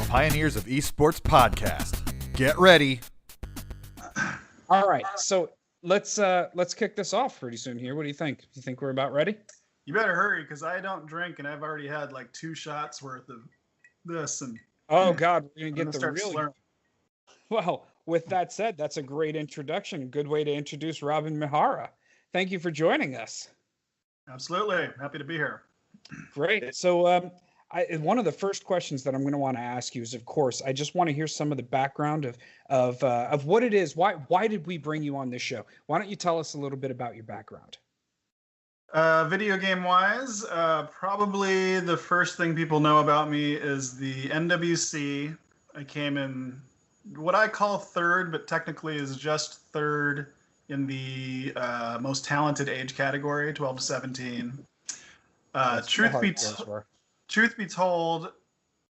Pioneers of Esports podcast. Get ready. All right, so let's kick this off pretty soon here. What do you think? You think we're about ready? You better hurry, because I don't drink, and I've already had like 2 shots worth of this. And oh God, we're gonna get the start really. slurring. Well, with that said, that's a great introduction. A good way to introduce Robin Mihara. Thank you for joining us. Absolutely, happy to be here. Great. So, one of the first questions that I'm going to want to ask you is, of course, I just want to hear some of the background of what it is. Why did we bring you on this show? Why don't you tell us a little bit about your background? Video game wise, probably the first thing people know about me is the NWC. I came in what I call third, but technically is just third in the most talented age category, 12 to 17. Truth be told,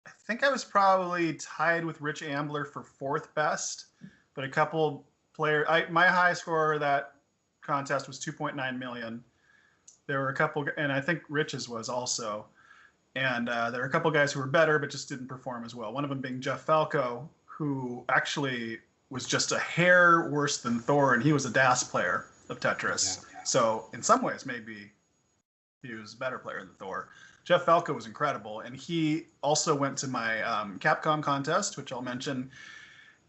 I think I was probably tied with Rich Ambler for 4th best, but a couple players. My high score of that contest was 2.9 million. There were a couple, and I think Rich's was also. And there were a couple guys who were better, but just didn't perform as well. One of them being Jeff Falco, who actually was just a hair worse than Thor, and he was a DAS player of Tetris. Yeah. So in some ways, maybe he was a better player than Thor. Jeff Falco was incredible, and he also went to my Capcom contest, which I'll mention,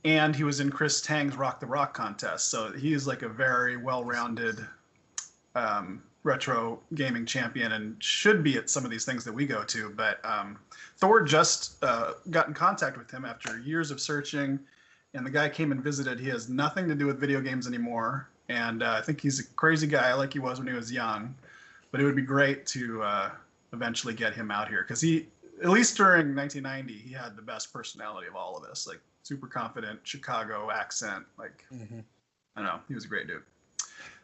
and he was in Chris Tang's Rock the Rock contest. So he's like a very well-rounded retro gaming champion and should be at some of these things that we go to. But Thor just got in contact with him after years of searching, and the guy came and visited. He has nothing to do with video games anymore, and I think he's a crazy guy like he was when he was young. But it would be great to eventually get him out here, because he, at least during 1990, he had the best personality of all of us. Like super confident, Chicago accent. Like I don't know, he was a great dude.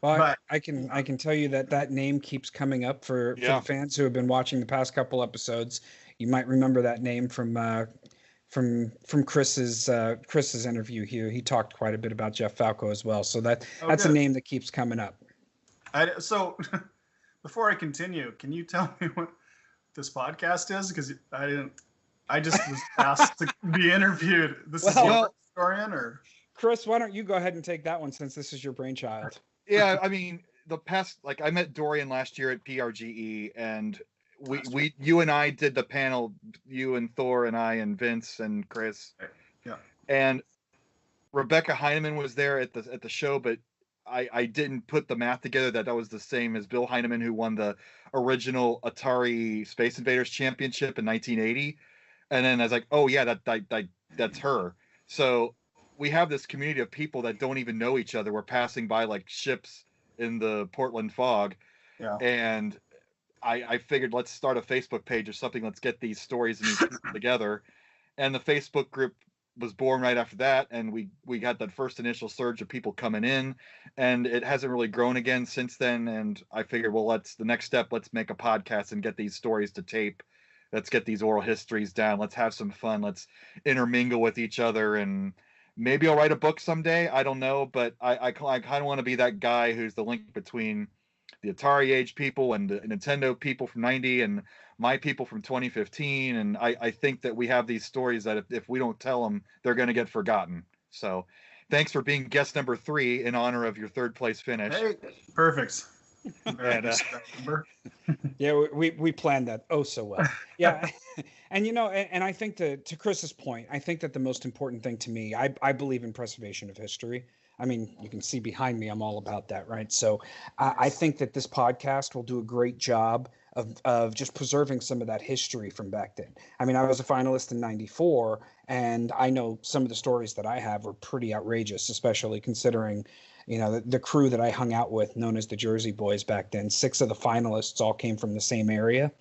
Well, but I can tell you that name keeps coming up for the fans who have been watching the past couple episodes. You might remember that name from Chris's interview here. He talked quite a bit about Jeff Falco as well. So that's good. A name that keeps coming up. So before I continue, can you tell me what this podcast is? Because I just was asked to be interviewed. This is your historian, or Chris? Why don't you go ahead and take that one, since this is your brainchild? Yeah, I mean, I met Dorian last year at PRGE, and you and I did the panel, you and Thor and I and Vince and Chris. Yeah. And Rebecca Heineman was there at the show, but I didn't put the math together that was the same as Bill Heineman, who won the original Atari Space Invaders Championship in 1980. And then I was like, oh yeah, that's her. So we have this community of people that don't even know each other. We're passing by like ships in the Portland fog. Yeah. And I figured, let's start a Facebook page or something. Let's get these stories and these people together. And the Facebook group was born right after that. And we got that first initial surge of people coming in, and it hasn't really grown again since then. And I figured, well, the next step, let's make a podcast and get these stories to tape. Let's get these oral histories down. Let's have some fun. Let's intermingle with each other, and maybe I'll write a book someday. I don't know, but I kind of want to be that guy who's the link between the Atari age people and the Nintendo people from 90 and my people from 2015. And I think that we have these stories that if we don't tell them, they're going to get forgotten. So thanks for being guest number 3 in honor of your 3rd place finish. Hey, perfect. And, yeah, we planned that so well. Yeah. And and I think to Chris's point, I think that the most important thing to me, I believe in preservation of history. I mean, you can see behind me, I'm all about that, right? So I think that this podcast will do a great job of just preserving some of that history from back then. I mean, I was a finalist in '94, and I know some of the stories that I have are pretty outrageous, especially considering the crew that I hung out with, known as the Jersey Boys back then. 6 of the finalists all came from the same area.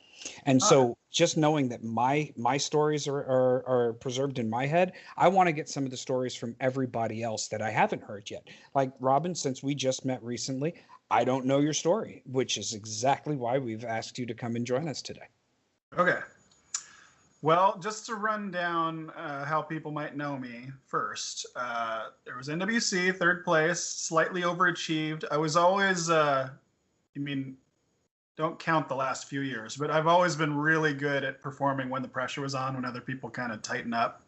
And so just knowing that my stories are preserved in my head, I want to get some of the stories from everybody else that I haven't heard yet. Like Robin, since we just met recently, I don't know your story, which is exactly why we've asked you to come and join us today. Okay. Well, just to run down how people might know me first. There was NWC, 3rd place, slightly overachieved. I was always, don't count the last few years, but I've always been really good at performing when the pressure was on, when other people kind of tighten up.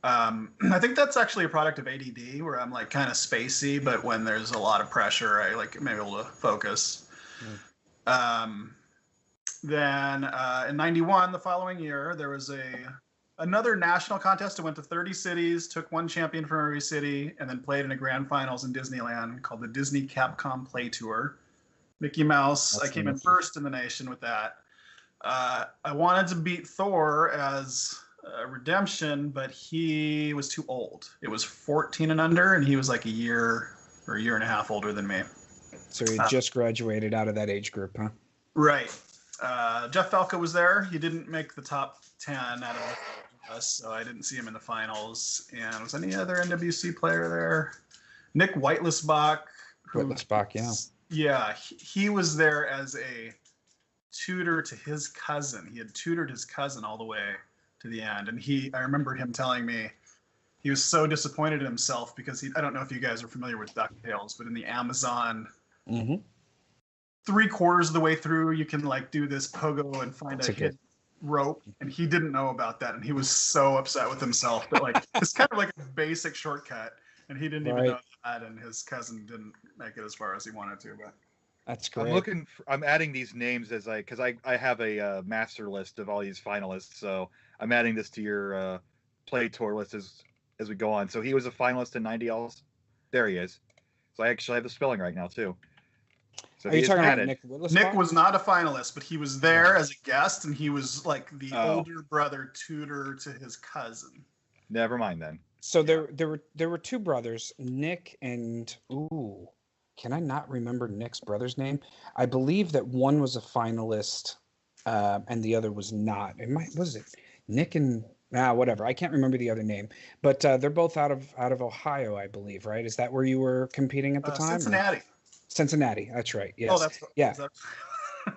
I think that's actually a product of ADD, where I'm like kind of spacey, but when there's a lot of pressure, I like am able to focus. Then in '91, the following year, there was another national contest. It went to 30 cities, took one champion from every city, and then played in a grand finals in Disneyland called the Disney Capcom Playtour. Mickey Mouse, I came in first in the nation with that. I wanted to beat Thor as redemption, but he was too old. It was 14 and under, and he was like a year or a year and a half older than me. So he just graduated out of that age group, huh? Right. Jeff Falco was there. He didn't make the top 10 out of us, so I didn't see him in the finals. And was any other NWC player there? Nick Whitelesbach. Whitelesbach, yeah. Yeah, he was there as a tutor to his cousin. He had tutored his cousin all the way to the end. And I remember him telling me he was so disappointed in himself because I don't know if you guys are familiar with DuckTales, but in the Amazon, 3/4 of the way through, you can like do this pogo and find a hidden rope. And he didn't know about that. And he was so upset with himself. But like, it's kind of like a basic shortcut. And he didn't even know that. And his cousin didn't make it as far as he wanted to. But that's great. I'm adding these names because I have a master list of all these finalists. So I'm adding this to your play tour list as we go on. So he was a finalist in 90 also. There he is. So I actually have the spelling right now too. So are you talking about Nick? Nick was not a finalist, but he was there as a guest, and he was like the older brother tutor to his cousin. Never mind then. So there were two brothers, Nick and can I not remember Nick's brother's name? I believe that one was a finalist, and the other was not. Was it Nick and whatever? I can't remember the other name, but they're both out of Ohio, I believe. Right? Is that where you were competing at the time? Cincinnati. Cincinnati. That's right. Yes. Oh, that's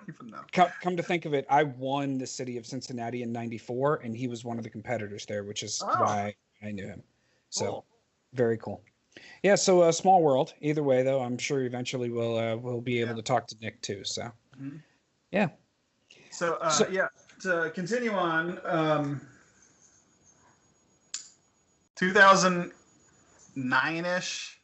even though. Come to think of it, I won the city of Cincinnati in '94, and he was one of the competitors there, which is why I knew him. So very cool. Yeah, so a small world. Either way, though, I'm sure eventually we'll be able to talk to Nick too. So, yeah. So to continue on, 2009-ish,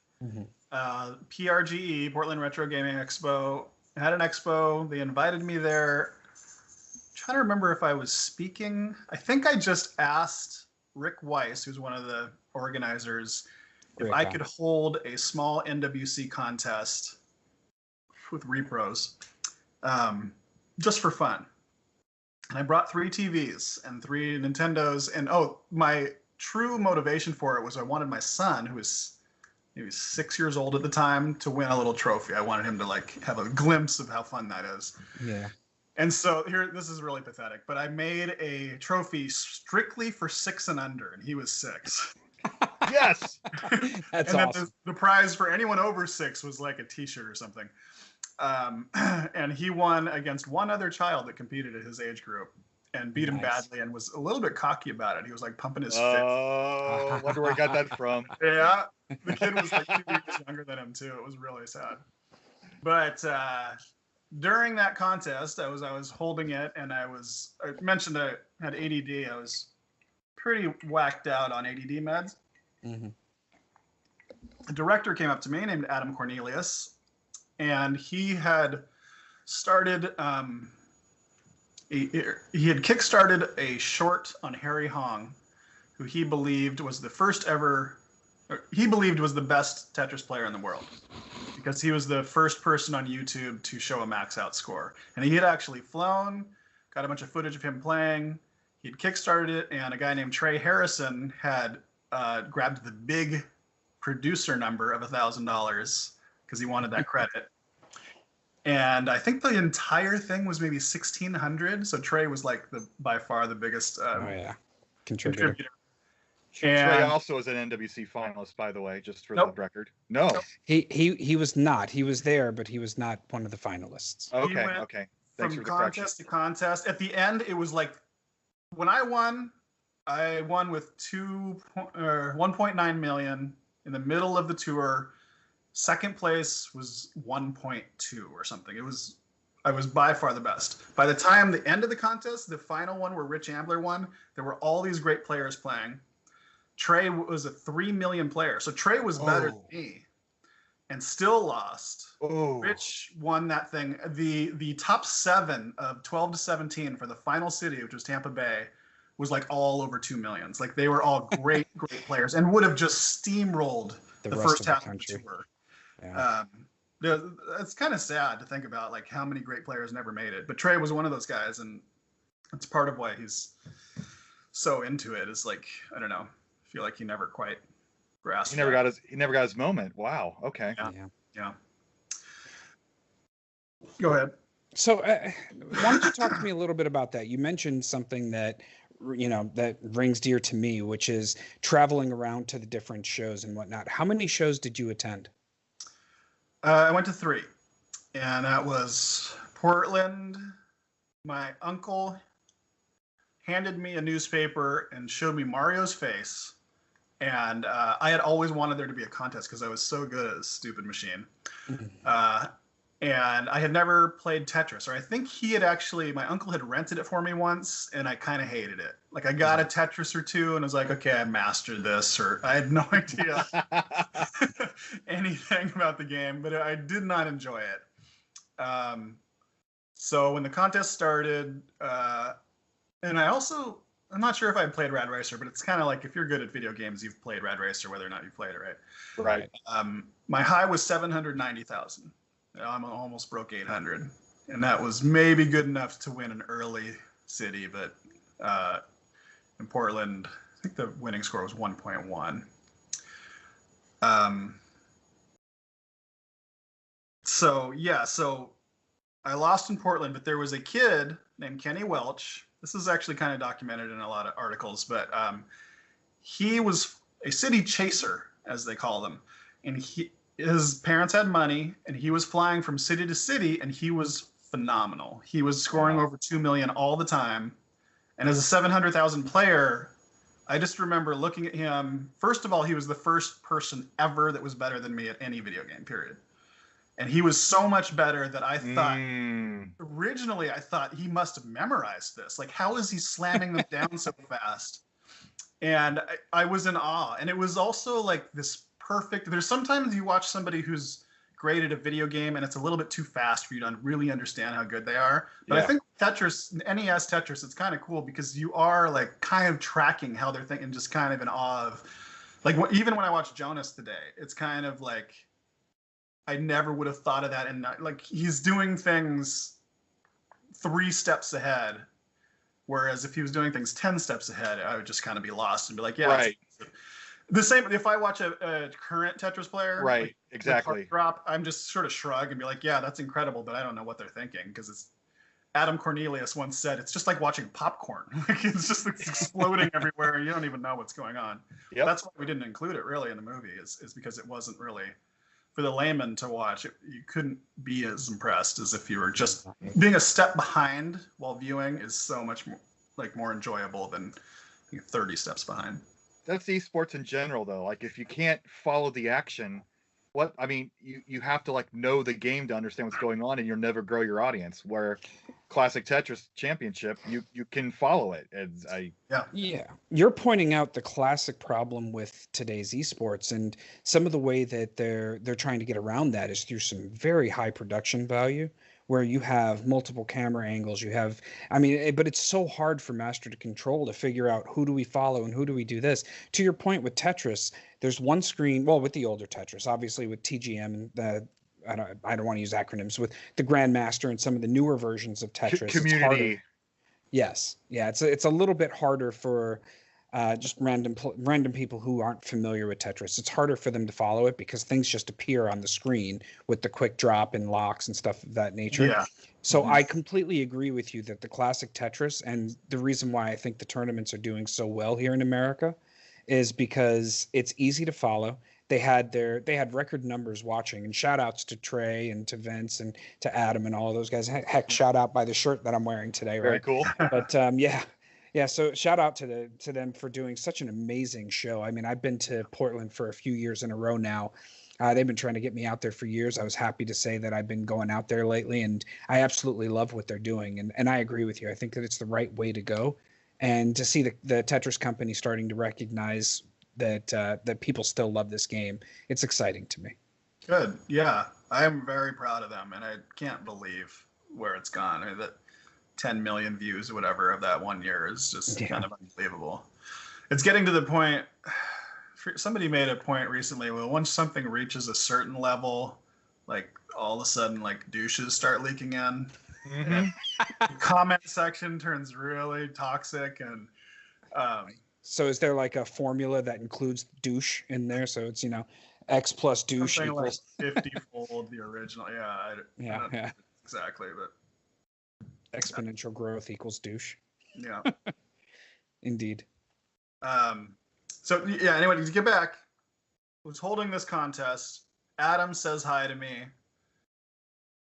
PRGE, Portland Retro Gaming Expo, had an expo. They invited me there. I'm trying to remember if I was speaking. I think I just asked Rick Weiss, who's one of the organizers, if I could hold a small NWC contest with repros, just for fun. And I brought 3 TVs and 3 Nintendos. And my true motivation for it was I wanted my son, who was maybe 6 years old at the time, to win a little trophy. I wanted him to like have a glimpse of how fun that is. Yeah. And so this is really pathetic, but I made a trophy strictly for 6 and under, and he was 6. Yes. That's awesome. The prize for anyone over 6 was like a T-shirt or something. And he won against one other child that competed at his age group and beat him badly, and was a little bit cocky about it. He was like pumping his fist. Oh, wonder where I got that from. Yeah. The kid was like 2 weeks younger than him too. It was really sad. But during that contest, I was holding it, and I mentioned I had ADD. I was pretty whacked out on ADD meds. A director came up to me named Adam Cornelius, and he had started he had kickstarted a short on Harry Hong, who he believed was the best Tetris player in the world, because he was the first person on YouTube to show a max out score. And he had actually flown, got a bunch of footage of him playing. He'd kickstarted it, and a guy named Trey Harrison had grabbed the big producer number of $1,000 because he wanted that credit. And I think the entire thing was maybe 1,600. So Trey was like by far the biggest contributor. Trey also was an NWC finalist, by the way, just for the record. No, he was not. He was there, but he was not one of the finalists. Okay. Thanks from for the contest to contest. At the end, it was like when I won with 1.9 million in the middle of the tour. Second place was 1.2 or something. I was by far the best. By the time the end of the contest, the final one where Rich Ambler won, there were all these great players playing. Trey was a 3 million player. So Trey was better than me and still lost. Rich won that thing. The top 7 of 12 to 17 for the final city, which was Tampa Bay, was like all over 2 millions. Like they were all great players and would have just steamrolled the first half of the tour. Yeah. It's kind of sad to think about like how many great players never made it. But Trey was one of those guys, and it's part of why he's so into it. Is like, I don't know, I feel like he never quite grasped. He never got his moment. Wow. Okay. Yeah. Go ahead. So, why don't you talk to me a little bit about that? You mentioned something that that rings dear to me, which is traveling around to the different shows and whatnot. How many shows did you attend? I went to 3, and that was Portland. My uncle handed me a newspaper and showed me Mario's face, and I had always wanted there to be a contest because I was so good at this stupid machine. And I had never played Tetris, or I think my uncle had rented it for me once, and I kind of hated it. Like I got a Tetris or 2 and was like, okay, I mastered this, or I had no idea anything about the game, but I did not enjoy it. So when the contest started, and I'm not sure if I played Rad Racer, but it's kind of like if you're good at video games, you've played Rad Racer, whether or not you've played it, right? Right. My high was 790,000. I almost broke 800, and that was maybe good enough to win an early city, but in Portland, I think the winning score was 1.1. So I lost in Portland, but there was a kid named Kenny Welch. This is actually kind of documented in a lot of articles, but he was a city chaser, as they call them, and his parents had money, and he was flying from city to city, and he was phenomenal. He was scoring over 2 million all the time. And as a 700,000 player, I just remember looking at him. First of all, he was the first person ever that was better than me at any video game, period. And he was so much better that I thought, originally, I thought he must have memorized this. Like, how is he slamming them down so fast? And I was in awe. And it was also like this perfect. There's sometimes you watch somebody who's great at a video game and it's a little bit too fast for you to really understand how good they are. But I think Tetris, NES Tetris, it's kind of cool because you are like kind of tracking how they're thinking, just kind of in awe of, like, even when I watch Jonas today, it's kind of like I never would have thought of that. And like he's doing things 3 steps ahead, whereas if he was doing things 10 steps ahead, I would just kind of be lost and be like, right. The same if I watch a current Tetris player, right? Like, exactly. Drop, I'm just sort of shrug and be like, yeah, that's incredible, but I don't know what they're thinking because it's. Adam Cornelius once said it's just like watching popcorn. Like it's just exploding everywhere. You don't even know what's going on. Yep. That's why we didn't include it really in the movie is because it wasn't really for the layman to watch. You couldn't be as impressed as if you were just being a step behind while viewing is so much more enjoyable than 30 steps behind. That's esports in general, though. Like, if you can't follow the action, you have to like know the game to understand what's going on, and you'll never grow your audience. Where Classic Tetris Championship, you can follow it. Yeah. You're pointing out the classic problem with today's esports, and some of the way that they're trying to get around that is through some very high production value, where you have multiple camera angles. But it's so hard for Master to control to figure out who do we follow and who do we do this. To your point with Tetris, there's one screen, well, with the older Tetris, obviously with TGM and the, I don't want to use acronyms, with the Grandmaster and some of the newer versions of Tetris. Community. Yes. Yeah. It's a little bit harder for just random people who aren't familiar with Tetris. It's harder for them to follow it because things just appear on the screen with the quick drop and locks and stuff of that nature. Yeah. So I completely agree with you that the classic Tetris, and the reason why I think the tournaments are doing so well here in America is because it's easy to follow. They had record numbers watching, and shout outs to Trey and to Vince and to Adam and all of those guys. Heck, shout out by the shirt that I'm wearing today. Very right? cool. But yeah, so shout out to them for doing such an amazing show. I mean, I've been to Portland for a few years in a row now. They've been trying to get me out there for years. I was happy to say that I've been going out there lately, and I absolutely love what they're doing. And I agree with you. I think that it's the right way to go. And to see the Tetris company starting to recognize that people still love this game. It's exciting to me. Good. Yeah, I am very proud of them, and I can't believe where it's gone. I mean, that 10 million views or whatever of that 1 year is just kind of unbelievable. It's getting to the point. Somebody made a point recently. Well, once something reaches a certain level, like all of a sudden, like douches start leaking in. Mm-hmm. The comment section turns really toxic, and so is there like a formula that includes douche in there? So it's X plus douche equals like 50-fold the original. Yeah, yeah. Exactly, but exponential growth equals douche. Yeah. Indeed. So yeah, anyway, to get back, was holding this contest. Adam says hi to me.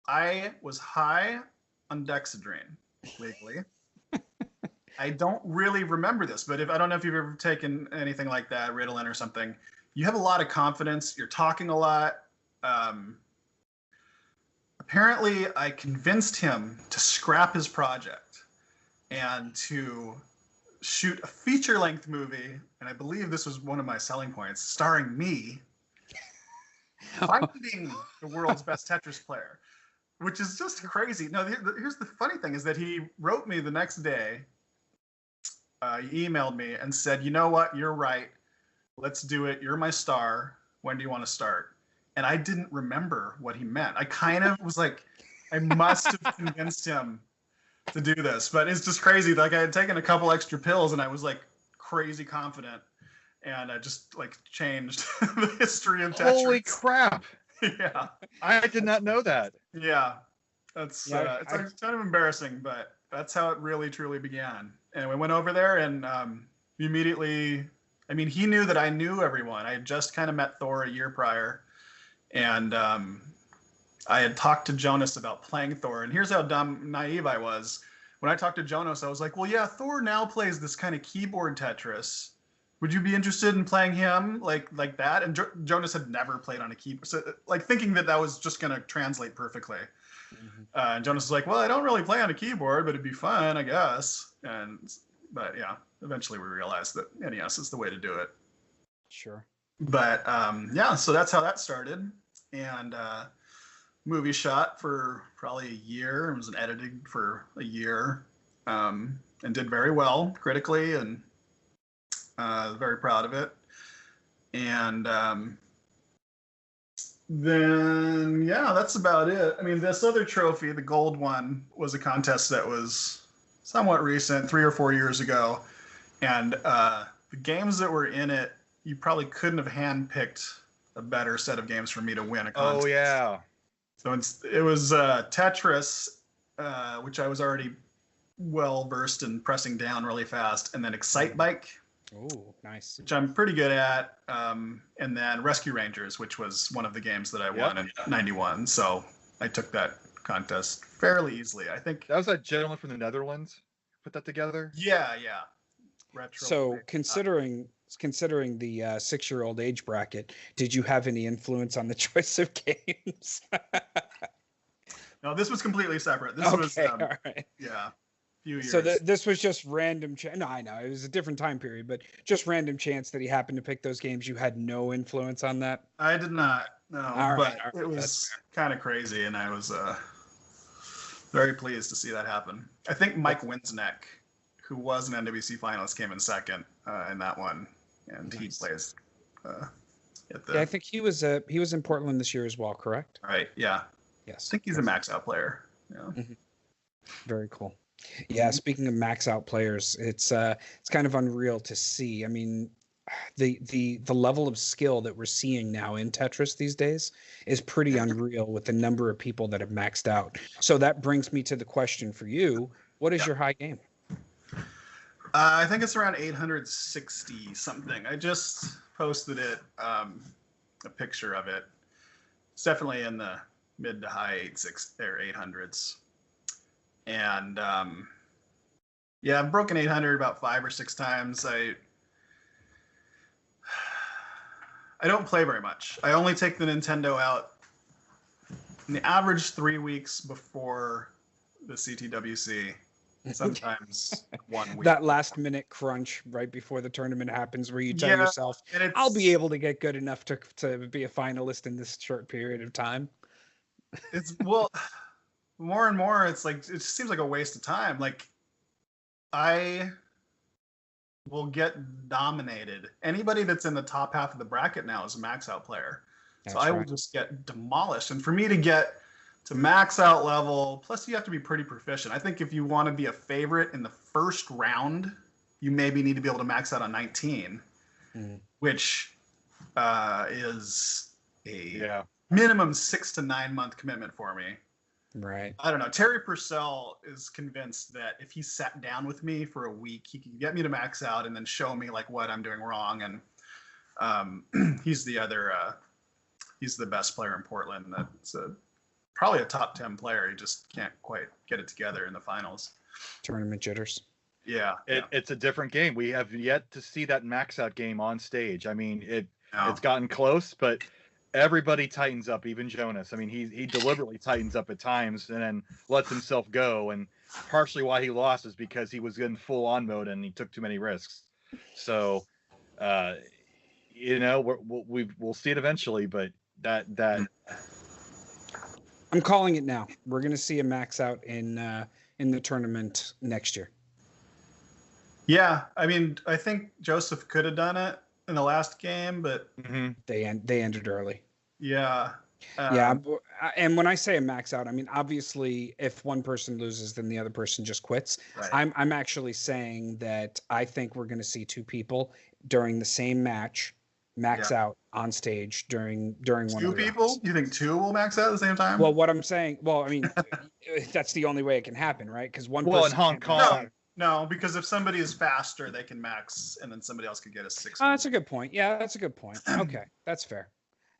I was high on Dexedrine legally. I don't really remember this, but I don't know if you've ever taken anything like that, Ritalin or something. You have a lot of confidence. You're talking a lot. Apparently, I convinced him to scrap his project and to shoot a feature-length movie, and I believe this was one of my selling points, starring me finding the world's best Tetris player, which is just crazy. No, here's the funny thing is that he wrote me the next day. He emailed me and said, "You know what? You're right. Let's do it. You're my star. When do you want to start?" And I didn't remember what he meant. I kind of was like, I must have convinced him to do this, but it's just crazy. Like I had taken a couple extra pills and I was like crazy confident, and I just like changed the history of Tetris. Holy crap! Yeah, I did not know that. Yeah, it's kind of embarrassing, but that's how it really truly began. And we went over there, and immediately, I mean, he knew that I knew everyone. I had just kind of met Thor a year prior, and I had talked to Jonas about playing Thor. And here's how naive I was. When I talked to Jonas, I was like, well, yeah, Thor now plays this kind of keyboard Tetris. Would you be interested in playing him like that? And Jonas had never played on a keyboard, so like thinking that was just going to translate perfectly. Mm-hmm. And Jonas was like, well, I don't really play on a keyboard, but it'd be fun, I guess. But yeah, eventually we realized that NES is the way to do it. Sure. But yeah, so that's how that started. And movie shot for probably a year. It was edited for a year, and did very well critically, and very proud of it. And then yeah, that's about it. I mean, this other trophy, the gold one, was a contest that was somewhat recent, 3 or 4 years ago, and the games that were in it, you probably couldn't have handpicked a better set of games for me to win a contest. Oh yeah. So it was Tetris, which I was already well versed in pressing down really fast, and then Excite Bike. Oh, nice. Which I'm pretty good at, and then Rescue Rangers, which was one of the games that I won in '91. So I took that contest fairly easily. I think that was that gentleman from the Netherlands put that together. Yeah. Retro. So considering the 6-year-old age bracket, did you have any influence on the choice of games? No, this was completely separate. This was all right. Yeah. Few years. So this was just random no, I know it was a different time period, but just random chance that he happened to pick those games. You had no influence on that. I did not. No, all but right, it was kind of crazy, and I was very pleased to see that happen. I think Mike Winsneck, who was an NWC finalist, came in second in that one, and nice. He plays. I think he was in Portland this year as well. Correct? Right. Yeah. Yes. I think he's a max out player. Yeah. Mm-hmm. Very cool. Yeah, speaking of max out players, it's kind of unreal to see. I mean, the level of skill that we're seeing now in Tetris these days is pretty unreal with the number of people that have maxed out. So that brings me to the question for you: what is your high game? I think it's around 860 something. I just posted it, a picture of it. It's definitely in the mid to high 800s. And yeah, I've broken 800 about 5 or 6 times. I don't play very much. I only take the Nintendo out in the average 3 weeks before the CTWC, sometimes 1 week. That last minute crunch right before the tournament happens where you tell Yeah, yourself, and I'll be able to get good enough to be a finalist in this short period of time. It's well, more and more, it's like it just seems like a waste of time. Like I will get dominated. Anybody that's in the top half of the bracket now is a max out player. So I will just get demolished. And for me to get to max out level, plus you have to be pretty proficient. I think if you want to be a favorite in the first round, you maybe need to be able to max out on 19, which is a minimum 6 to 9 month commitment for me. Right. I don't know. Terry Purcell is convinced that if he sat down with me for a week, he could get me to max out and then show me like what I'm doing wrong. And he's the best player in Portland. That's probably a top 10 player. He just can't quite get it together in the finals. Tournament jitters. Yeah. It's a different game. We have yet to see that max out game on stage. I mean, it's gotten close, but everybody tightens up, even Jonas. I mean, he deliberately tightens up at times and then lets himself go. And partially why he lost is because he was in full on mode and he took too many risks. So, we'll see it eventually, but that I'm calling it now. We're going to see a max out in the tournament next year. Yeah, I mean, I think Joseph could have done it in the last game, but they ended early. Yeah. And when I say a max out, I mean obviously if one person loses, then the other person just quits. Right. I'm actually saying that I think we're going to see two people during the same match max out on stage during one of the two people rounds. You think two will max out at the same time? Well, what I'm saying, I mean that's the only way it can happen, right? Because one person in Hong Kong. No, because if somebody is faster, they can max, and then somebody else could get a 6. Oh, that's a good point. Yeah, that's a good point. Okay, that's fair.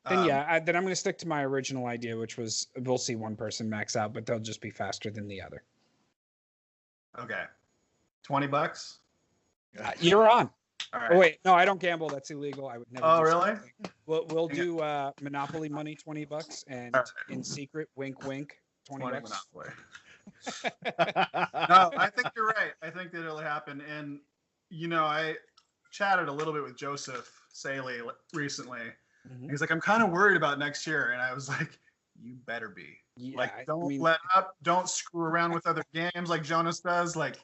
Then then I'm going to stick to my original idea, which was we'll see one person max out, but they'll just be faster than the other. Okay, $20. You're on. All right. Oh wait, no, I don't gamble. That's illegal. I would never. Oh, really? We'll do Monopoly money, $20, and in secret, wink, wink, $20. Monopoly. No, I think you're right. I think that it'll happen. And, I chatted a little bit with Joseph Saley recently. He's like, I'm kind of worried about next year. And I was like, you better be. Yeah, don't let up. Don't screw around with other games like Jonas does. Like,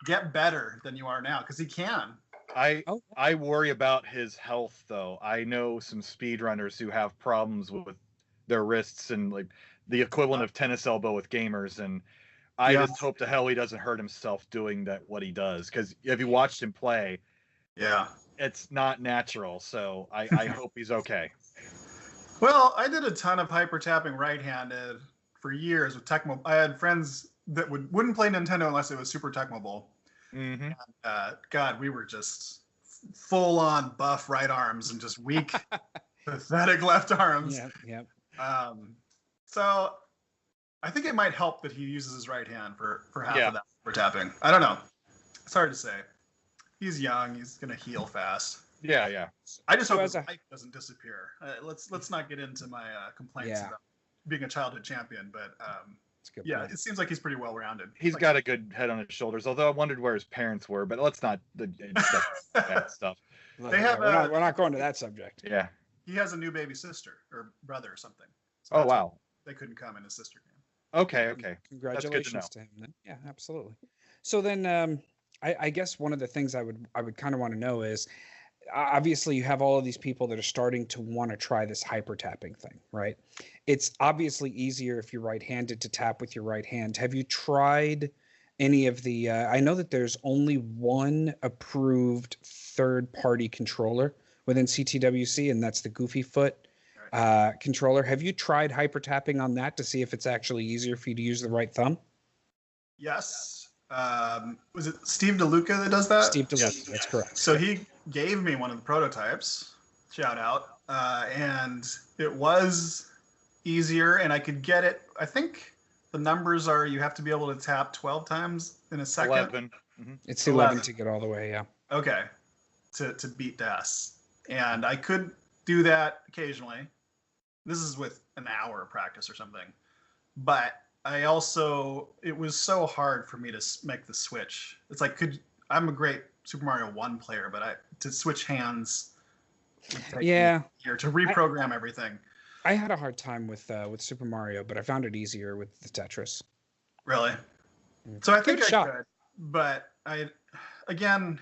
get better than you are now because he can. I worry about his health, though. I know some speedrunners who have problems with their wrists and like the equivalent of tennis elbow with gamers, and I just hope to hell he doesn't hurt himself doing what he does, because if you watched him play, it's not natural. So I hope he's okay. Well, I did a ton of hyper tapping right-handed for years with Tecmo. I had friends that wouldn't play Nintendo unless it was Super Tecmo Bowl. And, God, we were just full on buff right arms and just weak, pathetic left arms. Yep. So I think it might help that he uses his right hand for half of that for tapping. I don't know. It's hard to say. He's young. He's gonna heal fast. Yeah. I just hope his life doesn't disappear. Let's not get into my complaints about being a childhood champion, but it seems like he's pretty well rounded. He's got a good head on his shoulders. Although I wondered where his parents were, but let's not that stuff. They have. We're not going to that subject. Yeah. He has a new baby sister or brother or something. So oh wow. They couldn't come in his sister game. Okay. Congratulations to him then. Yeah, absolutely. So then I guess one of the things I would kind of want to know is obviously you have all of these people that are starting to want to try this hyper tapping thing, right? It's obviously easier if you're right-handed to tap with your right hand. Have you tried any of the I know that there's only one approved third-party controller within CTWC, and that's the Goofy Foot controller. Have you tried hyper tapping on that to see if it's actually easier for you to use the right thumb? Yes. Was it Steve DeLuca that does that? Steve DeLuca, that's correct. So he gave me one of the prototypes, shout out, and it was easier, and I could get it. I think the numbers are you have to be able to tap 12 times in a second. 11. It's 11 to get all the way, yeah. Okay, to beat DAS. And I could do that occasionally. This is with an hour of practice or something. But it was so hard for me to make the switch. It's like, I'm a great Super Mario 1 player, but to switch hands would take me a year to reprogram everything. I had a hard time with Super Mario, but I found it easier with the Tetris. Really? So I think I could, but again,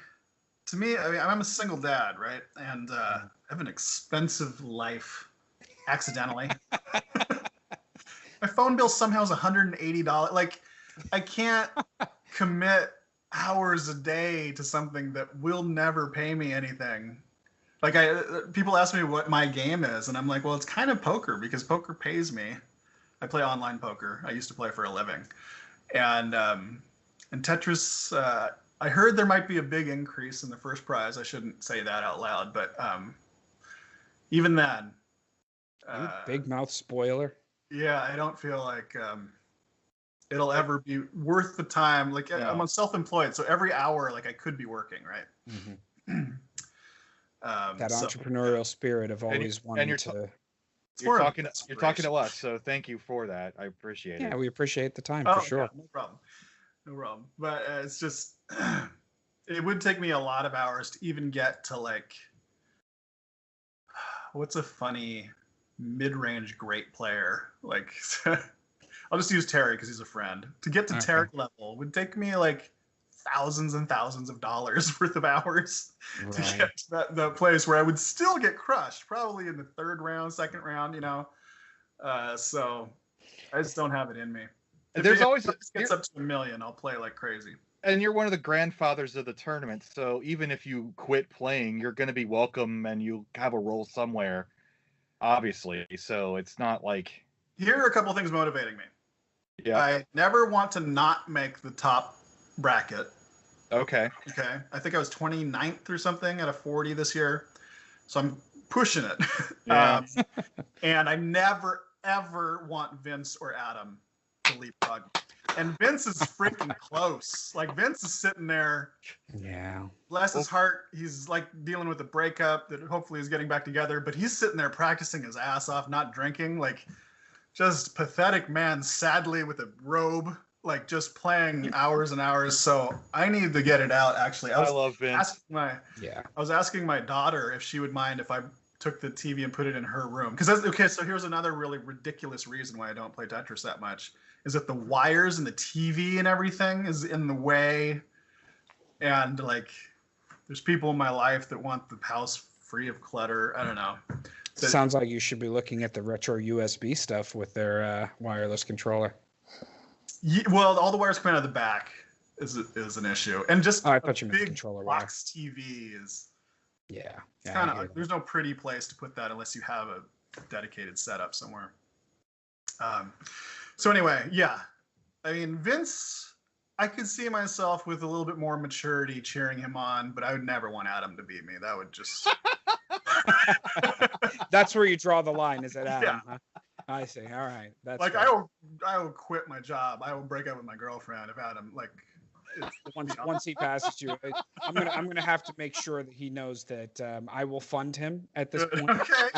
to me, I mean, I'm a single dad, right? And I have an expensive life, accidentally. My phone bill somehow is $180. Like, I can't commit hours a day to something that will never pay me anything. Like, people ask me what my game is, and I'm like, well, it's kind of poker, because poker pays me. I play online poker. I used to play for a living. And Tetris, I heard there might be a big increase in the first prize. I shouldn't say that out loud, but even then. Big mouth spoiler. Yeah, I don't feel like it'll ever be worth the time. Like, I'm self-employed, so every hour, like, I could be working, right? Mm-hmm. That entrepreneurial spirit of always wanting to. You're talking to us, so thank you for that. I appreciate it. Yeah, we appreciate the time for sure. Yeah, no problem. But it's just, it would take me a lot of hours to even get to, like, what's a funny mid-range great player? Like, I'll just use Terry because he's a friend. To get to Terry level would take me like thousands and thousands of dollars worth of hours to get to that place where I would still get crushed, probably in the third round, second round, so I just don't have it in me. If There's it always gets up to $1 million, I'll play like crazy. And you're one of the grandfathers of the tournament, so even if you quit playing, you're going to be welcome and you have a role somewhere, obviously. So it's not like... Here are a couple things motivating me. Yeah. I never want to not make the top bracket. Okay. I think I was 29th or something out of 40 this year. So I'm pushing it. Yeah. And I never, ever want Vince or Adam to leapfrog. And Vince is freaking close. Like, Vince is sitting there. Yeah. Bless his heart. He's like dealing with a breakup that hopefully is getting back together. But he's sitting there practicing his ass off, not drinking. Like, just pathetic man, sadly, with a robe, like, just playing hours and hours. So I need to get it out, actually. I love Vince. I was asking my daughter if she would mind if I took the TV and put it in her room. Because, so here's another really ridiculous reason why I don't play Tetris that much, is that the wires and the TV and everything is in the way. And, like, there's people in my life that want the house free of clutter. I don't know. Sounds like you should be looking at the retro USB stuff with their wireless controller. Yeah, well, all the wires coming out of the back is an issue, and just I thought you meant big controller box TV is kind of there's no pretty place to put that unless you have a dedicated setup somewhere. So anyway, I mean, Vince, I could see myself with a little bit more maturity cheering him on, but I would never want Adam to beat me. That would just. That's where you draw the line, is it, Adam? Yeah. Huh? I see. All right. That's like fair. I will quit my job. I will break up with my girlfriend if Adam once he passes you. I'm gonna have to make sure that he knows that I will fund him at this point. Okay.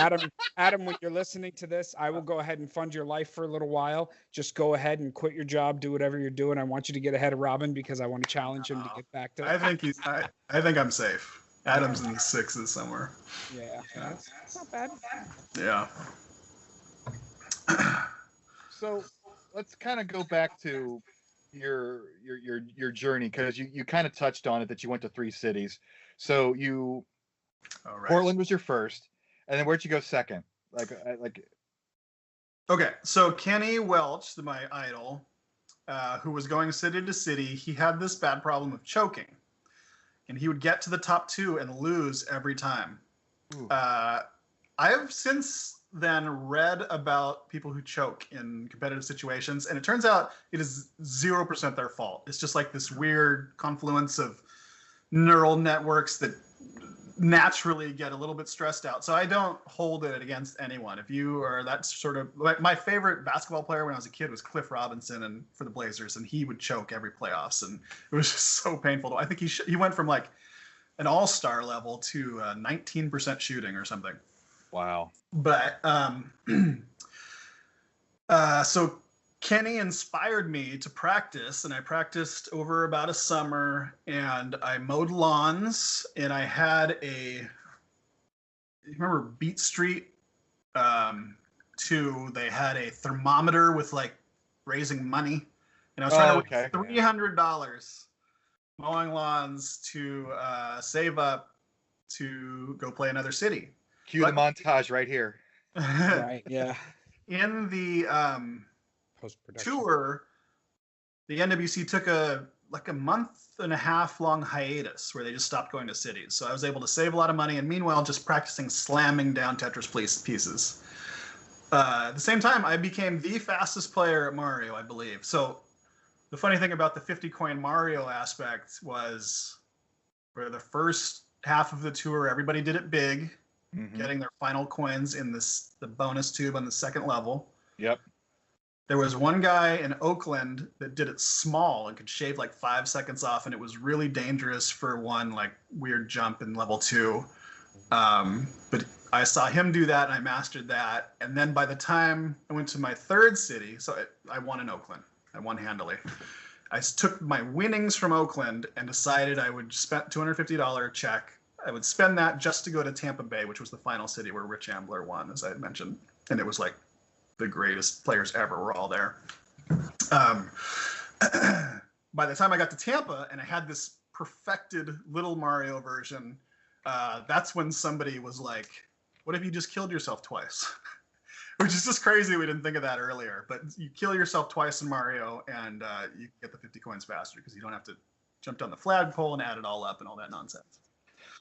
Adam, when you're listening to this, I will go ahead and fund your life for a little while. Just go ahead and quit your job, do whatever you're doing. I want you to get ahead of Robin because I want to challenge him to get back to. I think I'm safe. Adam's in the sixes somewhere. Yeah, that's not bad. Yeah. So let's kind of go back to your journey, because you kind of touched on it, that you went to 3 cities. So Portland was your first, and then where'd you go second? Okay, so Kenny Welch, my idol, who was going city to city, he had this bad problem of choking, and he would get to the top 2 and lose every time. I've since then read about people who choke in competitive situations, and it turns out it is 0% their fault. It's just like this weird confluence of neural networks that naturally get a little bit stressed out. So I don't hold it against anyone. If you are that sort of, like, my favorite basketball player when I was a kid was Cliff Robinson, and for the Blazers, and he would choke every playoffs, and it was just so painful. I think he went from like an all-star level to 19% shooting or something. Wow. But so Kenny inspired me to practice, and I practiced over about a summer, and I mowed lawns, and I had you remember Beat Street 2, they had a thermometer with like raising money, and I was trying to raise $300 mowing lawns to save up to go play another city. Cue the montage right here. Right, yeah. In the tour, the NWC took a month and a half long hiatus where they just stopped going to cities. So I was able to save a lot of money, and meanwhile just practicing slamming down Tetris pieces. At the same time, I became the fastest player at Mario, I believe. So the funny thing about the 50 coin Mario aspect was, for the first half of the tour, everybody did it big, getting their final coins in the bonus tube on the second level. Yep. There was one guy in Oakland that did it small and could shave like 5 seconds off, and it was really dangerous for one like weird jump in level 2. But I saw him do that, and I mastered that. And then by the time I went to my third city, so I won in Oakland. I won handily. I took my winnings from Oakland and decided I would spend $250 check. I would spend that just to go to Tampa Bay, which was the final city where Rich Ambler won, as I had mentioned. And it was like the greatest players ever were all there. By the time I got to Tampa and I had this perfected little Mario version, that's when somebody was like, what if you just killed yourself twice? Which is just crazy. We didn't think of that earlier. But you kill yourself twice in Mario, and you get the 50 coins faster because you don't have to jump down the flagpole and add it all up and all that nonsense.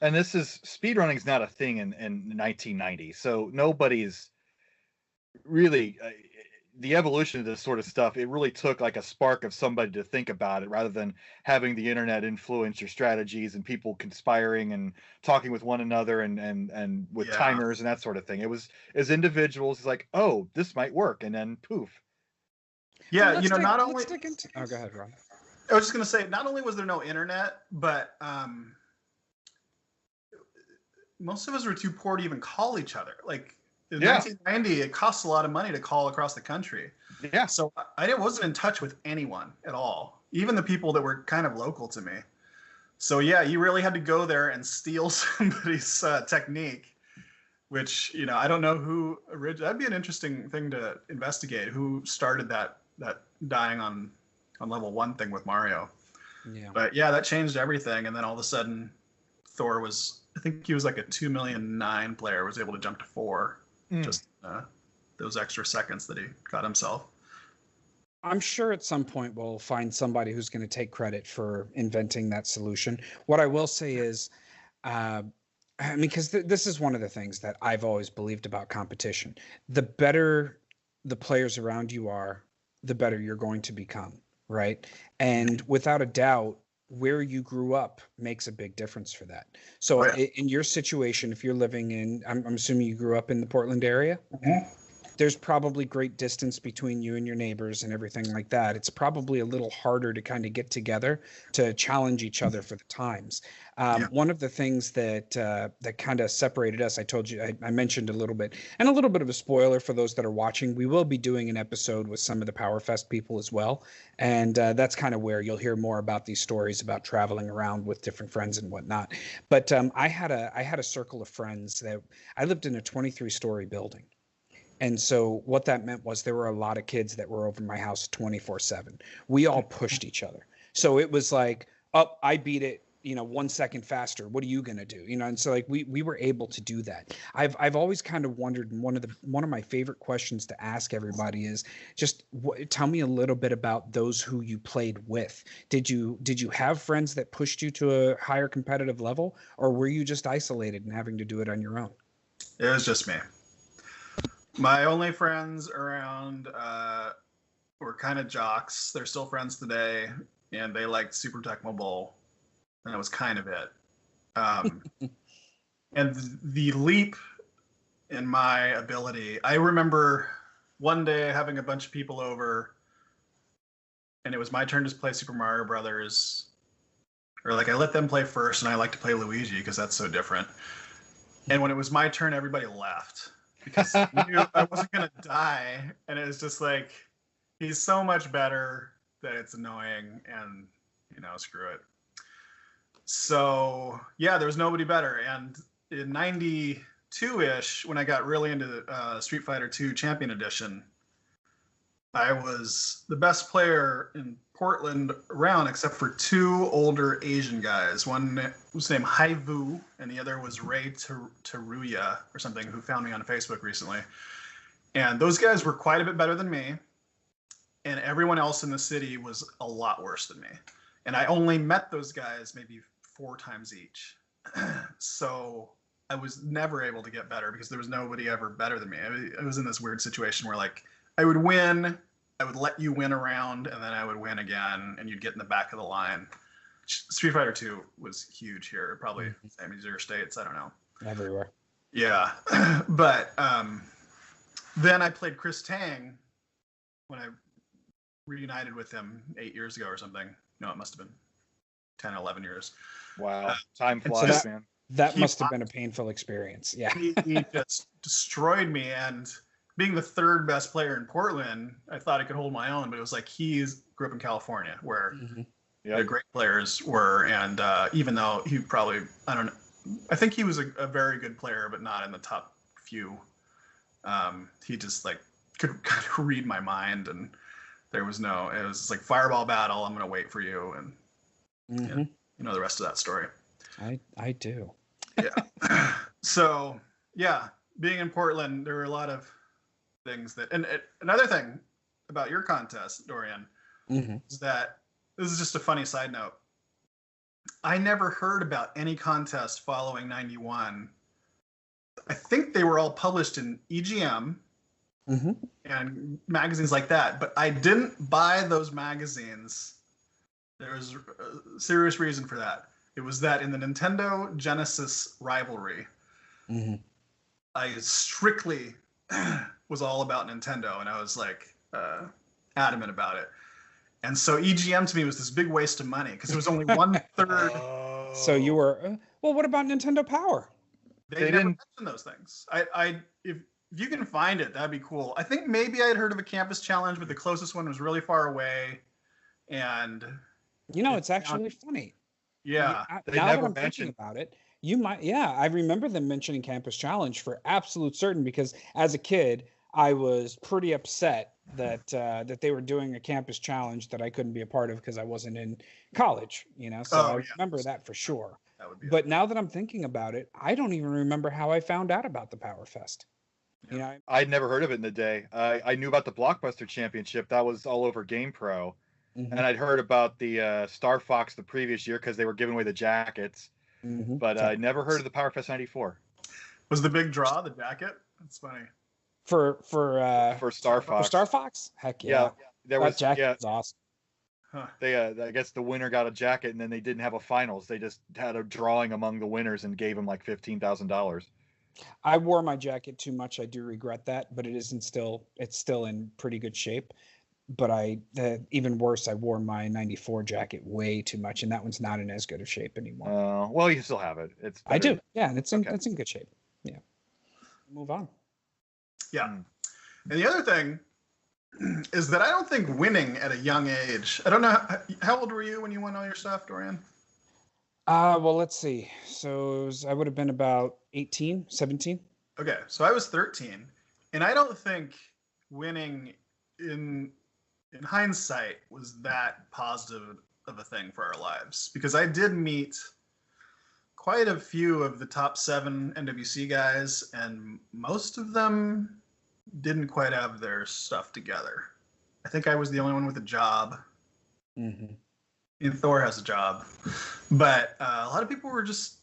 And this is speedrunning is not a thing in 1990. So nobody's really the evolution of this sort of stuff. It really took like a spark of somebody to think about it, rather than having the internet influence your strategies and people conspiring and talking with one another and with timers and that sort of thing. It was as individuals, it's like, oh, this might work, and then poof. Yeah, well, not only. Oh, go ahead, Ron. I was just gonna say, not only was there no internet, but most of us were too poor to even call each other. Like in 1990, it costs a lot of money to call across the country. Yeah. So I wasn't in touch with anyone at all, even the people that were kind of local to me. So yeah, you really had to go there and steal somebody's technique, which, I don't know who that'd be an interesting thing to investigate. Who started that dying on level 1 thing with Mario? Yeah. But yeah, that changed everything. And then all of a sudden, Thor was, I think he was like a 2,000,009 player, was able to jump to 4. Just those extra seconds that he got himself. I'm sure at some point we'll find somebody who's going to take credit for inventing that solution. What I will say is, because this is one of the things that I've always believed about competition. The better the players around you are, the better you're going to become, right? And without a doubt, where you grew up makes a big difference for that. So in your situation, if you're living in, I'm assuming you grew up in the Portland area, there's probably great distance between you and your neighbors and everything like that. It's probably a little harder to kind of get together to challenge each other for the times. One of the things that kind of separated us, I told you, I mentioned a little bit, and a little bit of a spoiler for those that are watching, we will be doing an episode with some of the Powerfest people as well. And that's kind of where you'll hear more about these stories about traveling around with different friends and whatnot. But I had a circle of friends that I lived in a 23-story building. And so what that meant was there were a lot of kids that were over my house 24/7. We all pushed each other. So it was like, oh, I beat it, 1 second faster. What are you going to do? And so like we were able to do that. I've always kind of wondered, and one of my favorite questions to ask everybody is just tell me a little bit about those who you played with. Did you have friends that pushed you to a higher competitive level, or were you just isolated and having to do it on your own? It was just me. My only friends around were kind of jocks. They're still friends today, and they liked Super Tecmo Bowl, and that was kind of it. And the leap in my ability, I remember one day having a bunch of people over, and it was my turn to play Super Mario Brothers. Or like I let them play first, and I like to play Luigi because that's so different. And when it was my turn, everybody left. Because I knew I wasn't going to die. And it was just like, He's so much better that it's annoying, and screw it. So yeah, there was nobody better. And in '92-ish, when I got really into Street Fighter II Champion Edition, I was the best player in Portland around, except for two older Asian guys. One was named Haivu, and the other was Ray Teruya or something, who found me on Facebook recently. And those guys were quite a bit better than me, and everyone else in the city was a lot worse than me. And I only met those guys maybe 4 times each. So I was never able to get better because there was nobody ever better than me. I was in this weird situation where, like, I would win, I would let you win a round, and then I would win again, and you'd get in the back of the line. Street Fighter 2 was huge here, probably same as your states, I don't know. Everywhere. Yeah. But then I played Chris Tang when I reunited with him 8 years ago or something. No, it must have been 10, 11 years. Wow. Time so flies, man. That must have been a painful experience. Yeah. He just destroyed me, and being the third best player in Portland, I thought I could hold my own, but it was like he grew up in California where the great players were, and even though he probably, I think he was a very good player, but not in the top few. He just like could kind of read my mind, and it was like fireball battle, I'm going to wait for you, and the rest of that story. I do. Yeah. So, yeah, being in Portland, there were a lot of things that, and another thing about your contest, Dorion, is that this is just a funny side note. I never heard about any contest following '91. I think they were all published in EGM and magazines like that, but I didn't buy those magazines. There was a serious reason for that. It was that in the Nintendo Genesis rivalry, I strictly was all about Nintendo, and I was like adamant about it. And so EGM to me was this big waste of money because it was only 1/3. So you were well. What about Nintendo Power? They never mentioned those things. If you can find it, that'd be cool. I think maybe I had heard of a campus challenge, but the closest one was really far away. And it's actually funny. Yeah. Now that I'm thinking about it, you might. Yeah, I remember them mentioning campus challenge for absolute certain because as a kid, I was pretty upset that they were doing a campus challenge that I couldn't be a part of because I wasn't in college. So I remember that for sure. That would be but now that I'm thinking about it, I don't even remember how I found out about the Powerfest. Yeah. I'd never heard of it in the day. I knew about the Blockbuster Championship. That was all over GamePro. And I'd heard about the Star Fox the previous year because they were giving away the jackets. But I never heard of the Powerfest '94. Was the big draw the jacket? That's funny. For Star Fox. For Star Fox? Heck yeah. There was jacket was awesome. Huh. They I guess the winner got a jacket, and then they didn't have a finals. They just had a drawing among the winners and gave them like $15,000. I wore my jacket too much. I do regret that, but it's still in pretty good shape. But even worse, I wore my '94 jacket way too much, and that one's not in as good of shape anymore. Well, you still have it. I do. Yeah, it's in good shape. Yeah. Move on. Yeah. And the other thing is that I don't think winning at a young age. I don't know how old were you when you won all your stuff, Dorian? Well, let's see. So I would have been about 18, 17. Okay, so I was 13, and I don't think winning in hindsight was that positive of a thing for our lives, because I did meet quite a few of the top 7 NWC guys, and most of them didn't quite have their stuff together. I think I was the only one with a job. And Thor has a job, but a lot of people were just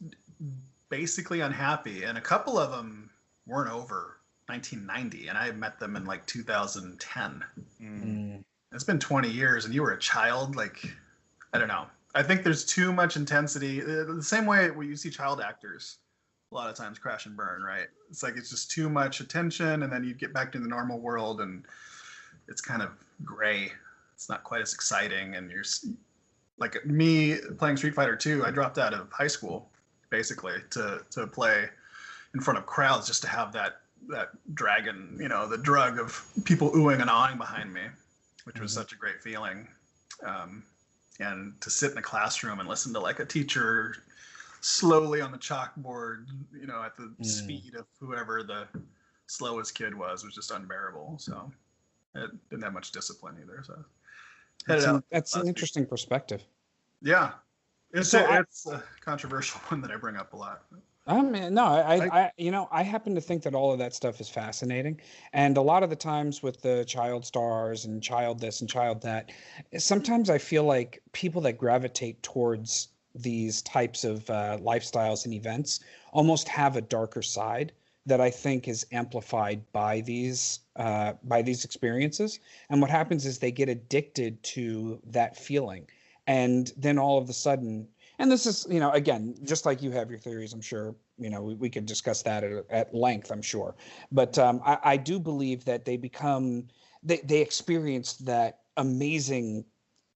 basically unhappy, and a couple of them weren't over 1990, and I met them in like 2010. It's been 20 years, and you were a child. Like, I don't know. I think there's too much intensity. The same way where you see child actors a lot of times crash and burn, right? It's like it's just too much attention, and then you get back to the normal world, and it's kind of gray. It's not quite as exciting, and you're like me playing Street Fighter 2. I dropped out of high school basically to play in front of crowds just to have that dragon, the drug of people oohing and awing behind me, which was such a great feeling. And to sit in a classroom and listen to like a teacher slowly on the chalkboard, at the speed of whoever the slowest kid was just unbearable. So it didn't have much discipline either. So that's an interesting perspective. Yeah. It's a controversial one that I bring up a lot. No, I happen to think that all of that stuff is fascinating. And a lot of the times with the child stars and child this and child that, sometimes I feel like people that gravitate towards these types of lifestyles and events almost have a darker side that I think is amplified by these experiences. And what happens is they get addicted to that feeling. And then all of a sudden, and this is, again, just like you have your theories, I'm sure, we could discuss that at length, I'm sure. But I do believe that they experienced that amazing,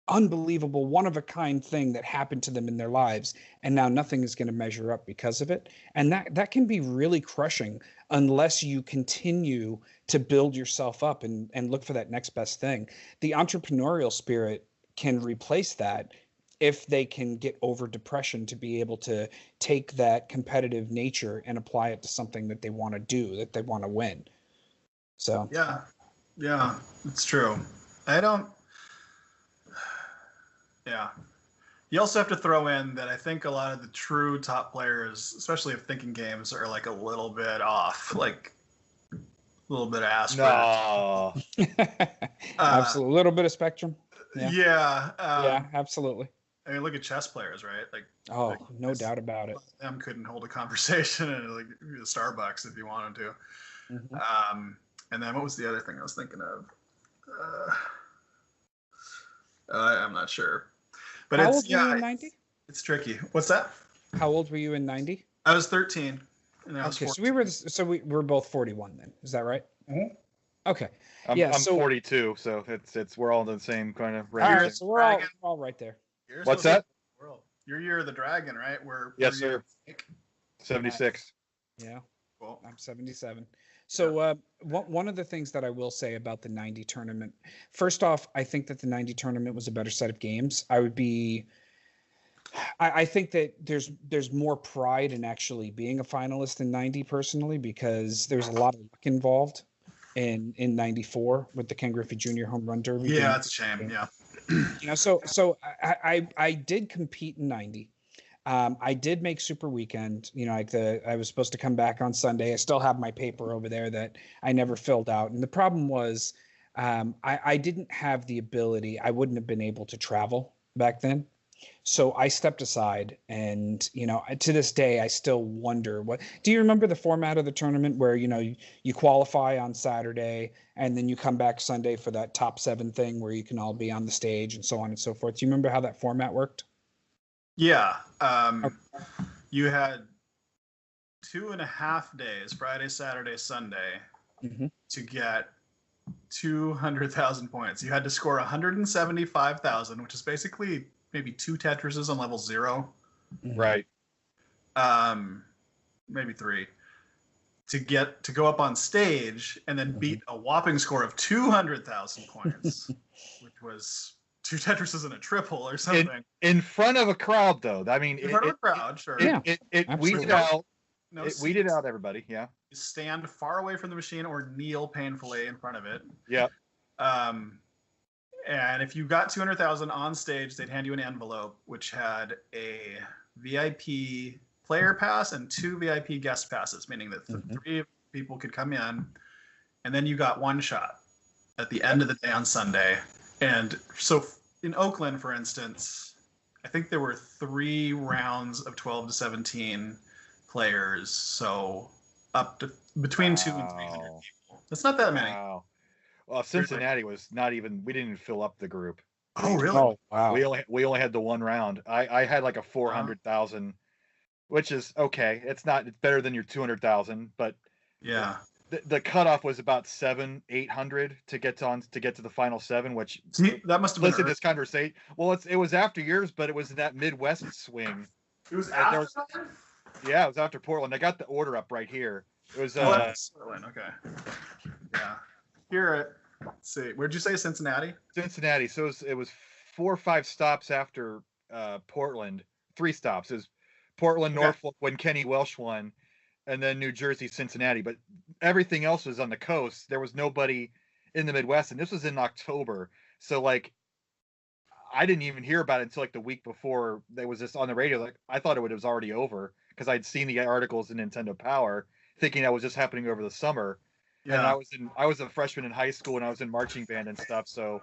unbelievable, one-of-a-kind thing that happened to them in their lives. And now nothing is going to measure up because of it. And that can be really crushing unless you continue to build yourself up and look for that next best thing. The entrepreneurial spirit can replace that if they can get over depression to be able to take that competitive nature and apply it to something that they want to do, that they want to win. So yeah, it's true. You also have to throw in that I think a lot of the true top players, especially of thinking games, are like a little bit off, like a little bit of Asperger's. No. Absolutely, a little bit of spectrum. Yeah. Absolutely. I mean, look at chess players, right? No doubt about it. Them couldn't hold a conversation in like Starbucks if you wanted to. Mm-hmm. And then what was the other thing I was thinking of? I'm not sure. But How old were you in 90? It's tricky. What's that? How old were you in 90? I was 13. And I was okay, 14. so we were both 41 then. Is that right? Mm-hmm. Okay. I'm 42, so we're all in the same kind of range. All right, so we're all right there. What's that? Your year of the dragon, right? Yes, sir. 76. Yeah. Cool. I'm 77. So one of the things that I will say about the 90 tournament, first off, I think that the 90 tournament was a better set of games. I think that there's more pride in actually being a finalist in 90 personally, because there's a lot of luck involved in 94 with the Ken Griffey Jr. Home Run Derby. Yeah, that's a shame. Yeah. So I did compete in 90. I did make Super Weekend, I was supposed to come back on Sunday. I still have my paper over there that I never filled out. And the problem was I didn't have the ability. I wouldn't have been able to travel back then. So I stepped aside, and, to this day, I still wonder do you remember the format of the tournament where, you qualify on Saturday and then you come back Sunday for that top 7 thing where you can all be on the stage and so on and so forth? Do you remember how that format worked? Yeah. You had 2.5 days, Friday, Saturday, Sunday, to get 200,000 points. You had to score 175,000, which is basically maybe 2 Tetrises on level 0. Right. Maybe 3. To go up on stage and then beat a whopping score of 200,000 points, which was 2 Tetrises and a triple or something. In front of a crowd, though. I mean, in front of a crowd, sure. It weeded out. It weeded out everybody. Yeah. You stand far away from the machine or kneel painfully in front of it. Yeah. And if you got 200,000 on stage, they'd hand you an envelope which had a VIP player pass and 2 VIP guest passes, meaning that 3 people could come in, and then you got 1 shot at the end of the day on Sunday. And so in Oakland, for instance, I think there were 3 rounds of 12 to 17 players, so up to between 200 and 300 people. That's not that many. Wow. Well, Cincinnati was not even. We didn't even fill up the group. Oh, really? Oh, wow. We only had the 1 round. I had like a 400,000, which is okay. It's better than your 200,000, but yeah. The cutoff was about 700-800 to get to the final 7, which that must have been. Listen to this conversation. Well, it was after yours, but it was in that Midwest swing. It was after. Yeah, it was after Portland. I got the order up right here. It was Portland. Okay. Yeah. Here Let's see. Where'd you say Cincinnati? Cincinnati. So it was 4 or 5 stops after Portland. 3 stops. It was Portland, Okay. Norfolk when Kenny Welsh won, and then New Jersey, Cincinnati. But everything else was on the coast. There was nobody in the Midwest, and this was in October. So like, I didn't even hear about it until like the week before they was just on the radio. Like I thought it was already over because I'd seen the articles in Nintendo Power, thinking that was just happening over the summer. Yeah. And I was a freshman in high school and I was in marching band and stuff. So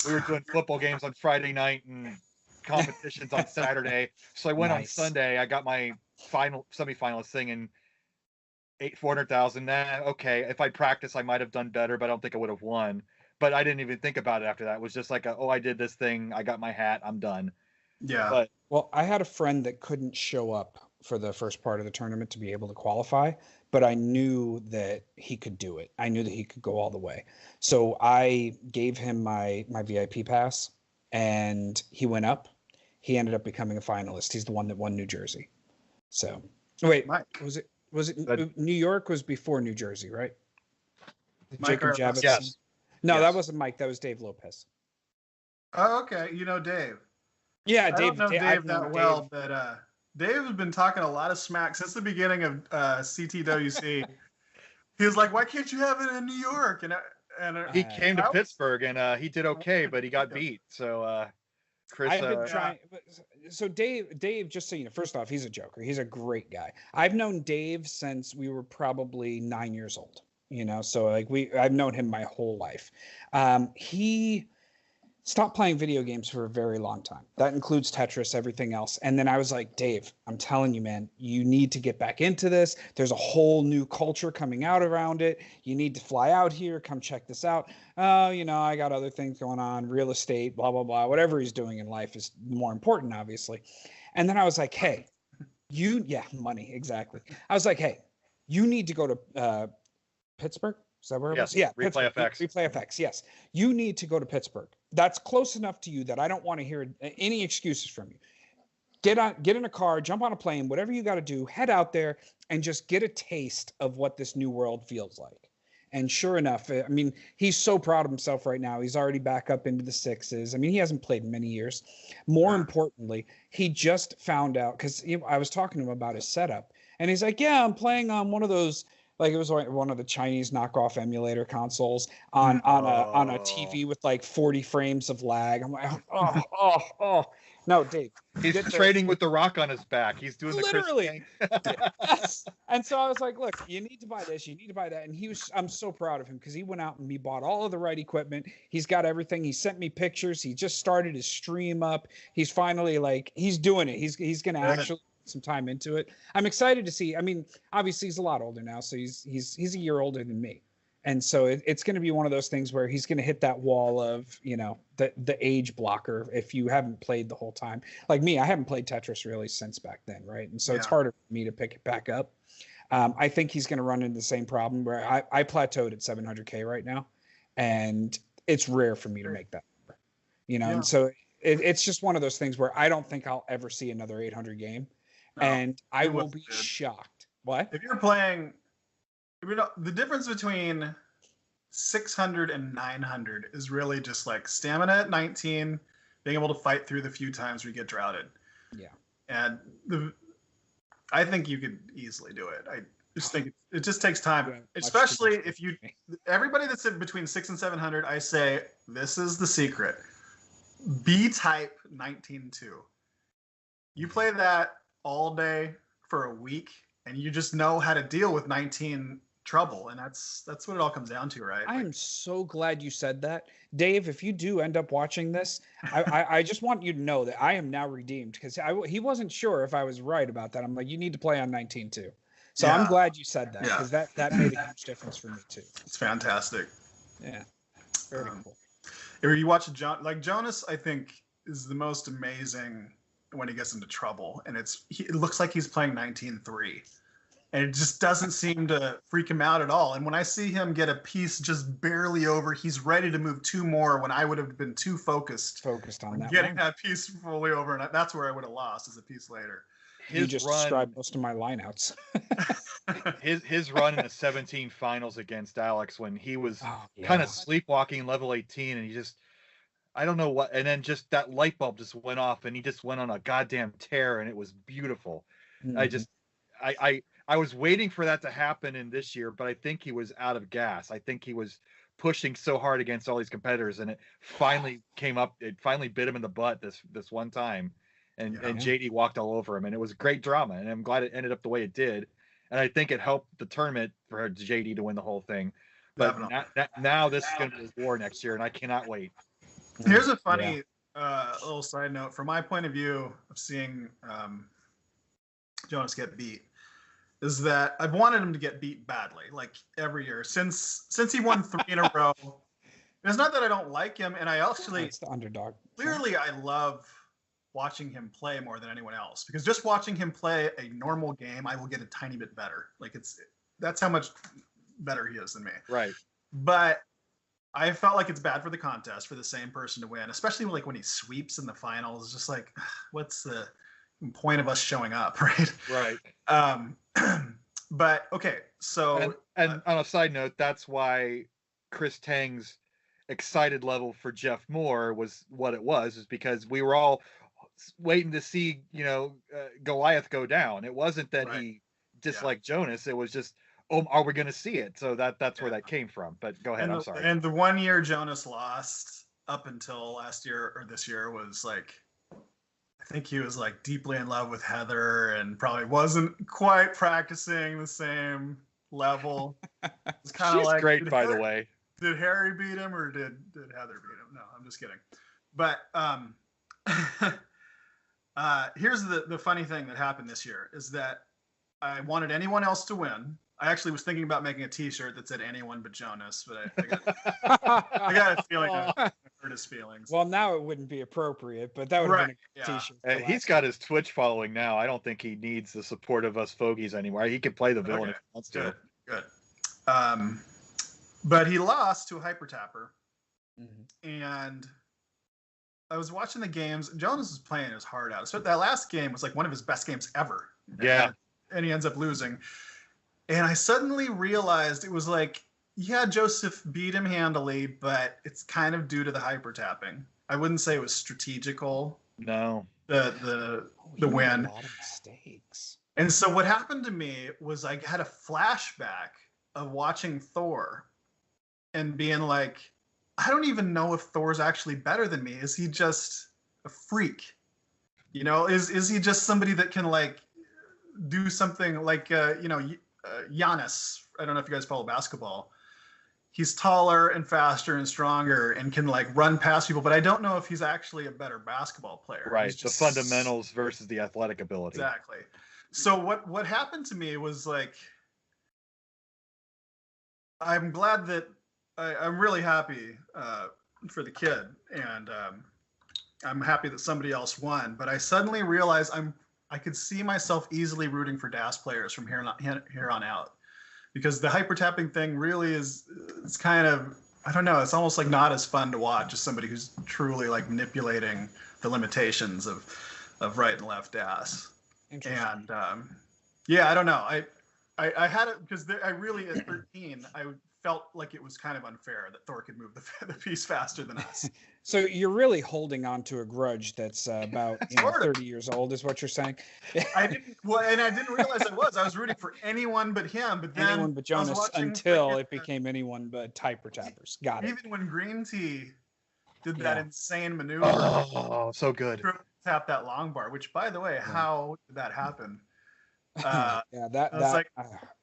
we were doing football games on Friday night and competitions on Saturday. So I went on Sunday. I got my semifinalist thing and 400,000. Okay, if I'd practiced, I might have done better, but I don't think I would have won. But I didn't even think about it after that. It was just like, I did this thing. I got my hat. I'm done. Yeah. But Well, I had a friend that couldn't show up for the first part of the tournament to be able to qualify, but I knew that he could do it. I knew that he could go all the way. So I gave him my VIP pass and he went up. He ended up becoming a finalist. He's the one that won New Jersey. So wait, Mike. was it New York was before New Jersey, right? Mike Jacob or- Javits? yes. No, Yes. that wasn't Mike. That was Dave Lopez. Oh, okay. You know Dave. Yeah, I Dave. don't know Dave I've that known well, Dave. but Dave has been talking a lot of smack since the beginning of CTWC. He was like, "Why can't you have it in New York?" And he came to I- Pittsburgh and he did okay, but he got beat. So Chris, I've been trying. So Dave, just so you know, first off, he's a joker. He's a great guy. I've known Dave since we were probably 9 years old. So like I've known him my whole life. He stopped playing video games for a very long time. That includes Tetris, everything else. And then I was like, Dave, I'm telling you, man, you need to get back into this. There's a whole new culture coming out around it. You need to fly out here, come check this out. Oh, I got other things going on, real estate, blah, blah, blah. Whatever he's doing in life is more important, obviously. And then I was like, hey, money, exactly. I was like, hey, you need to go to Pittsburgh. Is that where it was? Yeah, Replay FX. Replay FX. Yes, you need to go to Pittsburgh. That's close enough to you that I don't want to hear any excuses from you. Get in a car, jump on a plane, whatever you got to do. Head out there and just get a taste of what this new world feels like. And sure enough, I mean, he's so proud of himself right now. He's already back up into the sixes. I mean, he hasn't played in many years. More importantly, he just found out because I was talking to him about his setup, and he's like, "Yeah, I'm playing on one of those." Like it was one of the Chinese knockoff emulator consoles on a TV with like 40 frames of lag. I'm like, oh. No, Dave. He's training with the rock on his back. He's doing literally. the Chris Yes. And so I was like, look, you need to buy this. You need to buy that. And I'm so proud of him because he went out and he bought all of the right equipment. He's got everything. He sent me pictures. He just started his stream up. He's finally he's doing it. He's going to actually some time into it. I'm excited to see. I mean, obviously he's a lot older now, so he's a year older than me, and so it's going to be one of those things where he's going to hit that wall of the age blocker if you haven't played the whole time. Like me, I haven't played Tetris really since back then, right? And so it's harder for me to pick it back up. I think he's going to run into the same problem where I plateaued at 700K right now, and it's rare for me to make that number, and so it's just one of those things where I don't think I'll ever see another 800 game. And I will be shocked. What? If you're playing, the difference between 600 and 900 is really just like stamina at 19, being able to fight through the few times where you get droughted. Yeah. And I think you could easily do it. I just think it just takes time, especially if everybody that's in between 600 and 700, I say, this is the secret. B-type 19-2. You play that all day for a week and you just know how to deal with 19 trouble, and that's what it all comes down to, right? I am so glad you said that, Dave. If you do end up watching this, I just want you to know that I am now redeemed because he wasn't sure if I was right about that. I'm like, you need to play on 19 too. So I'm glad you said that because that made a huge difference for me too. It's fantastic. Yeah, very cool. If you watch Jonas, I think is the most amazing when he gets into trouble, and it looks like he's playing 19-3, and it just doesn't seem to freak him out at all. And when I see him get a piece just barely over, he's ready to move 2 more when I would have been too focused on that getting that piece fully over, and that's where I would have lost as a piece later. You just described most of my lineouts. his run in the 17 finals against Alex when he was kind of sleepwalking level 18, and he just, I don't know what, and then just that light bulb just went off, and he just went on a goddamn tear, and it was beautiful. I was waiting for that to happen in this year, but I think he was out of gas. I think he was pushing so hard against all these competitors, and it finally came up. It finally bit him in the butt this one time, and JD walked all over him, and it was great drama. And I'm glad it ended up the way it did, and I think it helped the tournament for JD to win the whole thing. But now this is going to be a war next year, and I cannot wait. Here's a funny little side note from my point of view of seeing Jonas get beat. Is that I've wanted him to get beat badly, like every year since he won 3 in a row. It's not that I don't like him, and I actually it's the underdog. Clearly, I love watching him play more than anyone else, because just watching him play a normal game, I will get a tiny bit better. Like that's how much better he is than me. Right. But I felt like it's bad for the contest for the same person to win, especially like when he sweeps in the finals. It's just like, what's the point of us showing up, right? Right. But okay, so and on a side note, that's why Chris Tang's excited level for Jeff Moore was what it was, is because we were all waiting to see Goliath go down. It wasn't that he disliked Jonas. It was just, are we going to see it? So that's where that came from. But go ahead. I'm sorry. And the 1 year Jonas lost up until last year or this year was like, I think he was like deeply in love with Heather and probably wasn't quite practicing the same level. It's kind of like, great, by the way. Did Harry beat him or did Heather beat him? No, I'm just kidding. But here's the funny thing that happened this year is that I wanted anyone else to win. I actually was thinking about making a T-shirt that said "Anyone but Jonas," but I got a feeling I hurt his feelings. Well, now it wouldn't be appropriate, but that would have been a T-shirt. And he's got his Twitch following now. I don't think he needs the support of us fogies anymore. He can play the villain if he wants to. Good. But he lost to a hyper tapper, and I was watching the games. Jonas was playing his heart out. So that last game was like one of his best games ever. Yeah, and he ends up losing. And I suddenly realized it was like, Joseph beat him handily, but it's kind of due to the hyper tapping. I wouldn't say it was strategical. No. The win. A lot of mistakes. And so what happened to me was I had a flashback of watching Thor and being like, I don't even know if Thor's actually better than me. Is he just a freak? Is he just somebody that can like do something like Giannis? I don't know if you guys follow basketball. He's taller and faster and stronger and can like run past people, but I don't know if he's actually a better basketball player. Right. The fundamentals versus the athletic ability. Exactly. So what happened to me was like, I'm glad that I'm really happy for the kid, and I'm happy that somebody else won. But I suddenly realized I could see myself easily rooting for DAS players from here on out, because the hyper tapping thing really it's kind of, I don't know, it's almost like not as fun to watch as somebody who's truly like manipulating the limitations of right and left DAS. And I don't know. I had it because I really at 13 I felt like it was kind of unfair that Thor could move the piece faster than us. So you're really holding on to a grudge that's about 30 years old, is what you're saying? I didn't realize I was rooting for anyone but him. But then anyone but Jonas until it became anyone but hyper tappers. Got it. Even when Green Tea did that insane maneuver. Oh, so good. Tap that long bar. Which, by the way, how did that happen?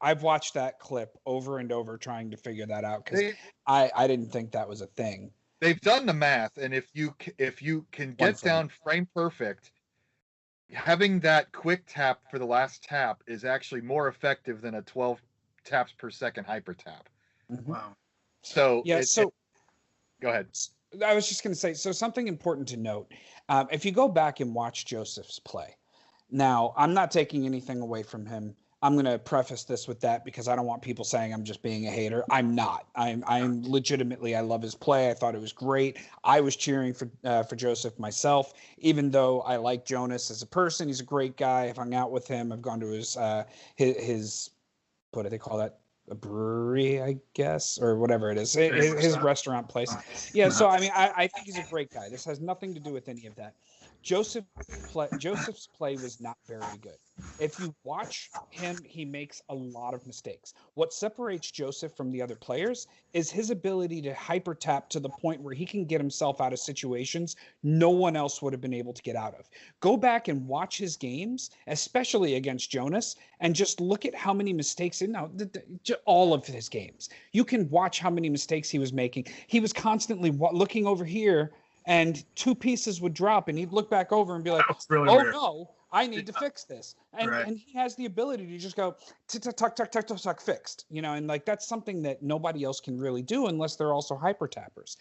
I've watched that clip over and over trying to figure that out because I didn't think that was a thing. They've done the math, and if you can get down frame perfect, having that quick tap for the last tap is actually more effective than a 12 taps per second hyper tap. Wow. So go ahead. I was just going to say, so something important to note. If you go back and watch Joseph's play, now I'm not taking anything away from him. I'm going to preface this with that because I don't want people saying I'm just being a hater. I'm not. I'm legitimately, I love his play. I thought it was great. I was cheering for Joseph myself, even though I like Jonas as a person. He's a great guy. I've hung out with him. I've gone to his what do they call that? A brewery, I guess, or whatever it is, his restaurant place. Yeah. So, I mean, I think he's a great guy. This has nothing to do with any of that. Joseph's play was not very good. If you watch him, he makes a lot of mistakes. What separates Joseph from the other players is his ability to hyper tap to the point where he can get himself out of situations no one else would have been able to get out of. Go back and watch his games, especially against Jonas, and just look at how many mistakes all of his games. You can watch how many mistakes he was making. He was constantly looking over here, and two pieces would drop, and he'd look back over and be like, really "Oh weird. no, I need to fix this." And he has the ability to just go tuck fixed, and like that's something that nobody else can really do unless they're also hyper tappers.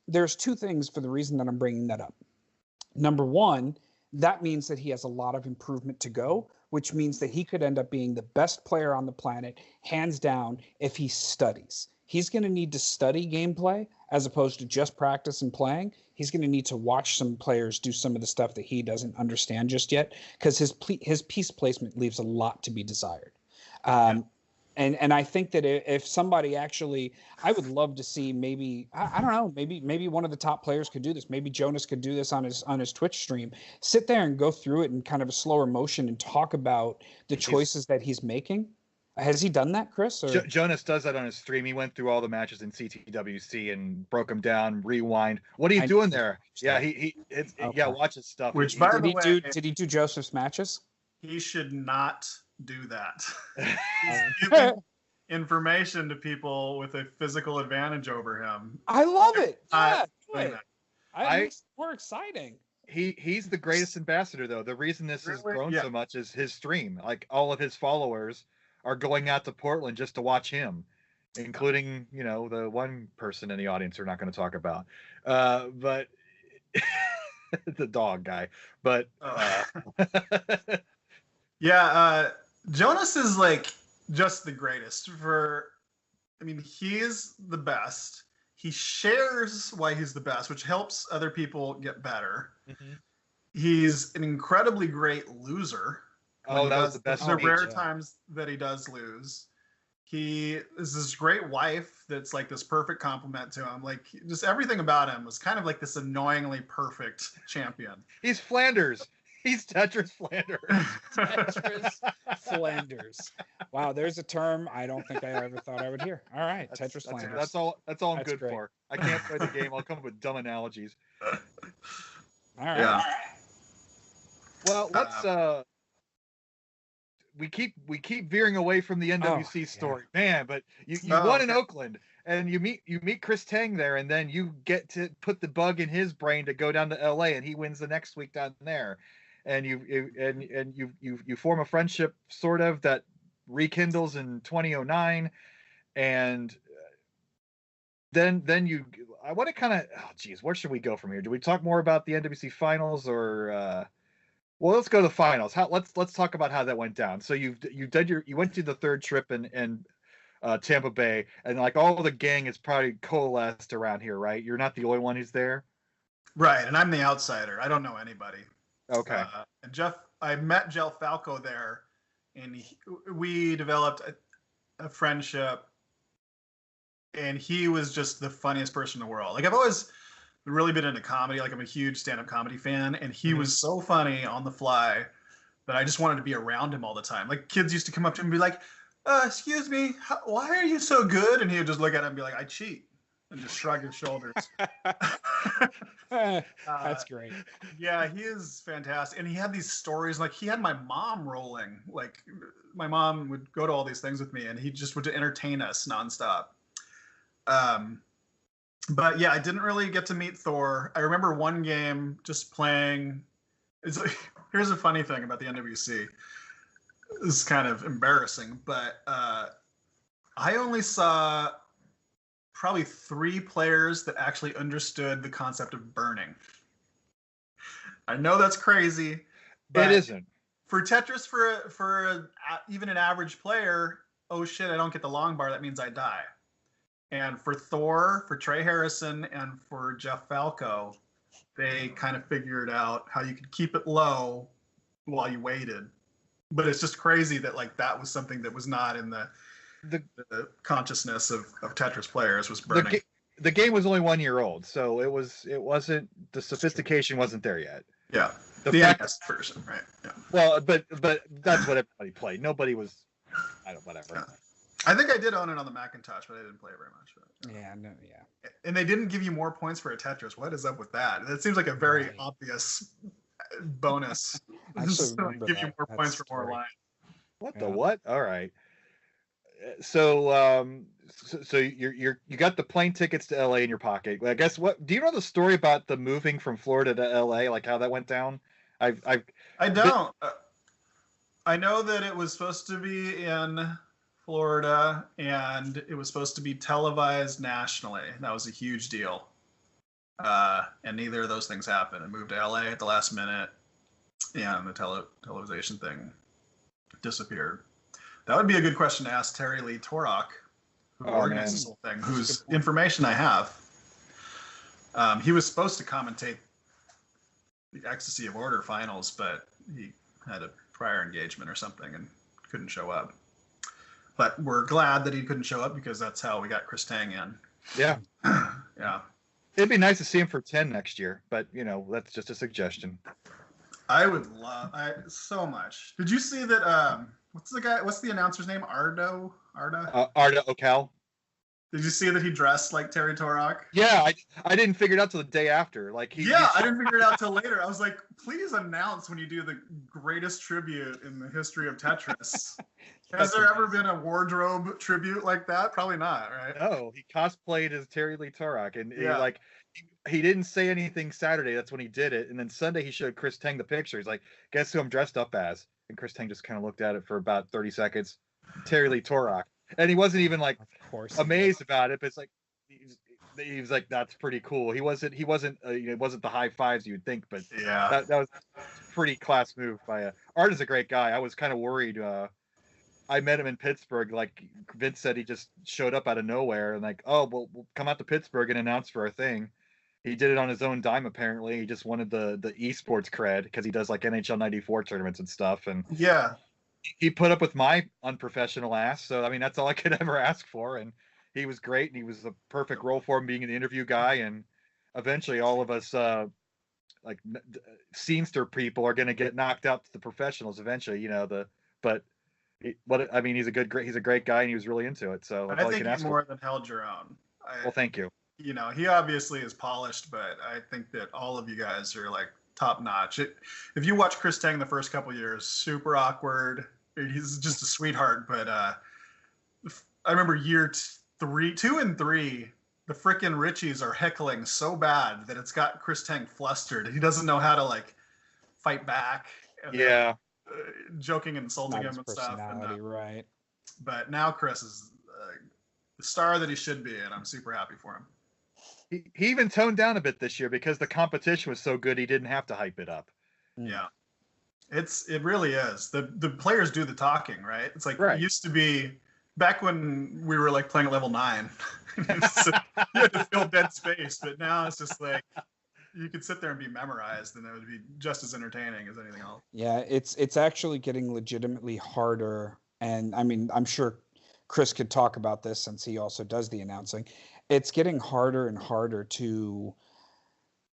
There's two things for the reason that I'm bringing that up. Number one, that means that he has a lot of improvement to go, which means that he could end up being the best player on the planet, hands down, if he studies. He's going to need to study gameplay as opposed to just practice and playing. He's going to need to watch some players do some of the stuff that he doesn't understand just yet, because his piece placement leaves a lot to be desired. And I think that if somebody actually, I would love to see maybe, I don't know, maybe one of the top players could do this. Maybe Jonas could do this on his Twitch stream. Sit there and go through it in kind of a slower motion and talk about the choices that he's making. Has he done that, Chris? Or? Jonas does that on his stream. He went through all the matches in CTWC and broke them down, rewind. What are you doing there? Yeah, watch his stuff. Which, by the way, did he do Joseph's matches? He should not do that. He's giving information to people with a physical advantage over him. I love it. Yeah, it's more exciting. He's the greatest ambassador, though. The reason this has grown so much is his stream. Like, all of his followers are going out to Portland just to watch him, including, the one person in the audience we're not going to talk about. But the dog guy. But Jonas is like just the greatest. He is the best. He shares why he's the best, which helps other people get better. Mm-hmm. He's an incredibly great loser. That was the best. The rare times that he does lose. He is this great wife that's like this perfect compliment to him. Like, just everything about him was kind of like this annoyingly perfect champion. He's Flanders. He's Tetris Flanders. Tetris Flanders. Wow, there's a term I don't think I ever thought I would hear. All right, Tetris Flanders. That's all I'm good great. For. I can't play the game. I'll come up with dumb analogies. All right. Yeah. Well, let's we keep veering away from the NWC story, man. But you won in Oakland, and you meet Chris Tang there, and then you get to put the bug in his brain to go down to LA, and he wins the next week down there, and you form a friendship sort of that rekindles in 2009, and then I want to kind of where should we go from here? Do we talk more about the NWC finals or? Well, let's go to the finals. Let's talk about how that went down. So you went to the third trip in Tampa Bay, and like all the gang is probably coalesced around here, right? You're not the only one who's there, right? And I'm the outsider. I don't know anybody. Okay. And I met Jeff Falco there, and we developed a friendship. And he was just the funniest person in the world. Like, I've always really been into comedy. Like, I'm a huge stand-up comedy fan, and he was so funny on the fly that I just wanted to be around him all the time. Like, kids used to come up to him and be like, excuse me, why are you so good? And he would just look at him and be like, I cheat, and just shrug his shoulders. That's great. Yeah, he is fantastic. And he had these stories. Like, he had my mom rolling. Like, my mom would go to all these things with me, and he just would entertain us nonstop. But yeah, I didn't really get to meet Thor. I remember one game just playing. Here's a funny thing about the NWC. This is kind of embarrassing, but I only saw probably 3 players that actually understood the concept of burning. I know that's crazy, but it isn't. for Tetris, even an average player, oh shit, I don't get the long bar, that means I die. And for Thor, for Trey Harrison, and for Jeff Falco, they kind of figured out how you could keep it low while you waited. But it's just crazy that like that was something that was not in the consciousness of Tetris players was burning. The game was only 1 year old, so it wasn't the sophistication wasn't there yet. Yeah, the NES version, right? Yeah. Well, but that's what everybody played. Nobody was, whatever. Yeah. I think I did own it on the Macintosh, but I didn't play it very much. But, Yeah. And they didn't give you more points for a Tetris. What is up with that? That seems like a very obvious bonus. Give you more points for more lines. What the what? All right. So you got the plane tickets to LA in your pocket. I guess do you know the story about the moving from Florida to LA, like how that went down? I don't. I know that it was supposed to be in Florida and it was supposed to be televised nationally. That was a huge deal. And neither of those things happened. It moved to LA at the last minute and the television thing disappeared. That would be a good question to ask Terry Lee Torok, who organized this whole thing, whose information I have. He was supposed to commentate the Ecstasy of Order finals, but he had a prior engagement or something and couldn't show up. But we're glad that he couldn't show up because that's how we got Chris Tang in. Yeah. Yeah. It'd be nice to see him for 10 next year, but that's just a suggestion. I would love so much. Did you see that? What's the announcer's name? Arda Ocal. Did you see that he dressed like Terry Torok? Yeah, I didn't figure it out till the day after. Like I didn't figure it out till later. I was like, please announce when you do the greatest tribute in the history of Tetris. Has there ever been a wardrobe tribute like that? Probably not, right? No, he cosplayed as Terry Lee Torok, and he didn't say anything Saturday. That's when he did it, and then Sunday he showed Chris Tang the picture. He's like, "Guess who I'm dressed up as?" And Chris Tang just kind of looked at it for about 30 seconds. Terry Lee Torok, and he wasn't even like amazed about it, but it's like he was like, "That's pretty cool." He wasn't it wasn't the high fives you'd think, but that was a pretty class move by Art is a great guy. I was kind of worried. I met him in Pittsburgh. Like Vince said, he just showed up out of nowhere and like, oh, we'll come out to Pittsburgh and announce for our thing. He did it on his own dime. Apparently, he just wanted the eSports cred because he does like NHL '94 tournaments and stuff. And he put up with my unprofessional ass. So I mean, that's all I could ever ask for. And he was great. And he was the perfect role for him, being an interview guy. And eventually, all of us like scenester people are going to get knocked out to the professionals eventually. He's a great guy, and he was really into it. So I think he more than held your own. Well, thank you. He obviously is polished, but I think that all of you guys are like top notch. If you watch Chris Tang the first couple years, super awkward. He's just a sweetheart. But I remember year 2 and 3, the frickin' Richies are heckling so bad that it's got Chris Tang flustered. He doesn't know how to like fight back. Yeah. Joking and insulting him and stuff. Right. But now Chris is the star that he should be, and I'm super happy for him. He even toned down a bit this year because the competition was so good he didn't have to hype it up. Yeah. It really is. The players do the talking, right? It's like It used to be back when we were like playing at level 9. You had to fill dead space, but now it's just like you could sit there and be memorized, and it would be just as entertaining as anything else. Yeah, it's actually getting legitimately harder, and I mean, I'm sure Chris could talk about this since he also does the announcing. It's getting harder and harder to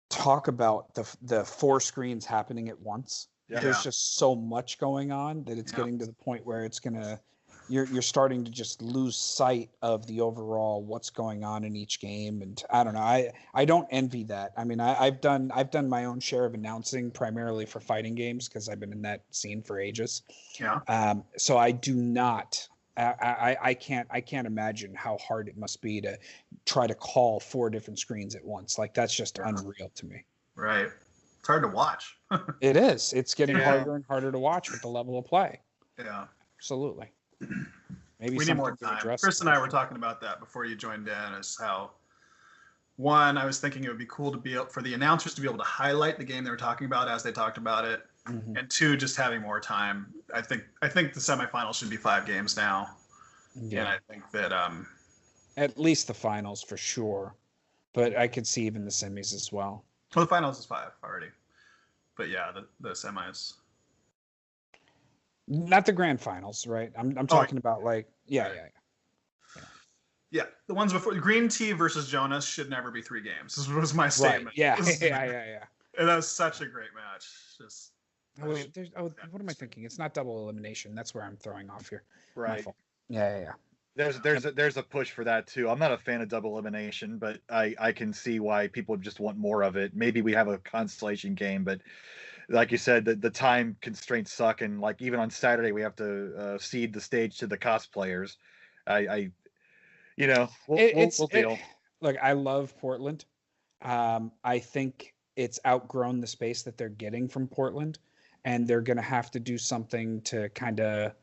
talk about the 4 screens happening at once. Yeah. There's just so much going on that it's getting to the point where it's gonna. You're starting to just lose sight of the overall what's going on in each game, and I don't know. I don't envy that. I mean, I've done my own share of announcing primarily for fighting games because I've been in that scene for ages. Yeah. So I do not. I can't imagine how hard it must be to try to call 4 different screens at once. Like that's just unreal to me. Right. It's hard to watch. It is. It's getting harder and harder to watch with the level of play. Yeah. Absolutely. Maybe we need more time. Chris and I were talking about that before you joined in, is how I was thinking it would be cool to be able, for the announcers to be able to highlight the game they were talking about as they talked about it, and 2, just having more time. I think the semifinals should be 5 games now. Yeah. And I think that at least the finals for sure, but I could see even the semis as well. Well, the finals is 5 already, but yeah, the semis. Not the grand finals, right? I'm talking about like yeah. The ones before Green Tea versus Jonas should never be 3 games. This was my statement. Right. Yeah. And that was such a great match. Just what am I thinking? It's not double elimination. That's where I'm throwing off here. Right. Yeah. There's a push for that too. I'm not a fan of double elimination, but I can see why people just want more of it. Maybe we have a constellation game, but like you said, the time constraints suck, and like even on Saturday we have to cede the stage to the cosplayers. We'll deal. Look, I love Portland. I think it's outgrown the space that they're getting from Portland, and they're going to have to do something to kind of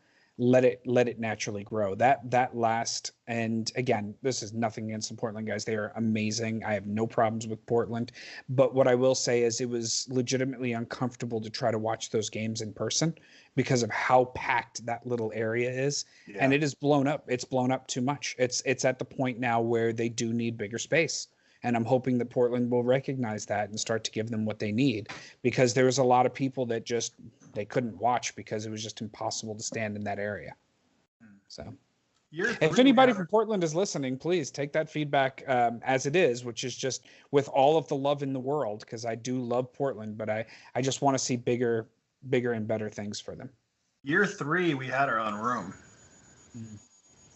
let it naturally grow. That last, and again, this is nothing against the Portland guys. They are amazing. I have no problems with Portland. But what I will say is it was legitimately uncomfortable to try to watch those games in person because of how packed that little area is. Yeah. And it is blown up. It's blown up too much. It's at the point now where they do need bigger space. And I'm hoping that Portland will recognize that and start to give them what they need, because there was a lot of people that just they couldn't watch because it was just impossible to stand in that area. So if anybody from Portland is listening, please take that feedback as it is, which is just with all of the love in the world, because I do love Portland, but I just want to see bigger and better things for them. Year 3, we had our own room.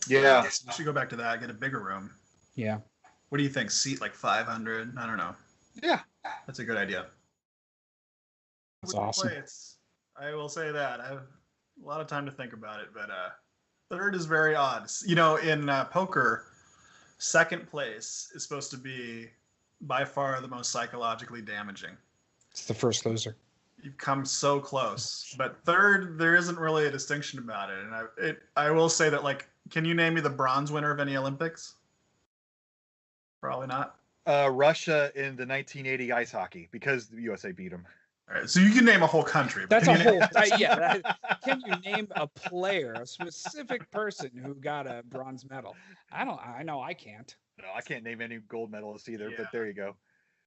Yeah. We should go back to that, get a bigger room. Yeah. What do you think? Seat like 500? I don't know. Yeah. That's a good idea. That's awesome. I will say that. I have a lot of time to think about it, but third is very odd. You know, in poker, second place is supposed to be by far the most psychologically damaging. It's the first loser. You've come so close. But third, there isn't really a distinction about it. And I will say that, like, can you name me the bronze winner of any Olympics? Probably not. Russia in the 1980 ice hockey, because the USA beat them. All right, so you can name a whole country. That's a whole. Can you name a player, a specific person who got a bronze medal? I know I can't. No, I can't name any gold medalists either. Yeah. But there you go.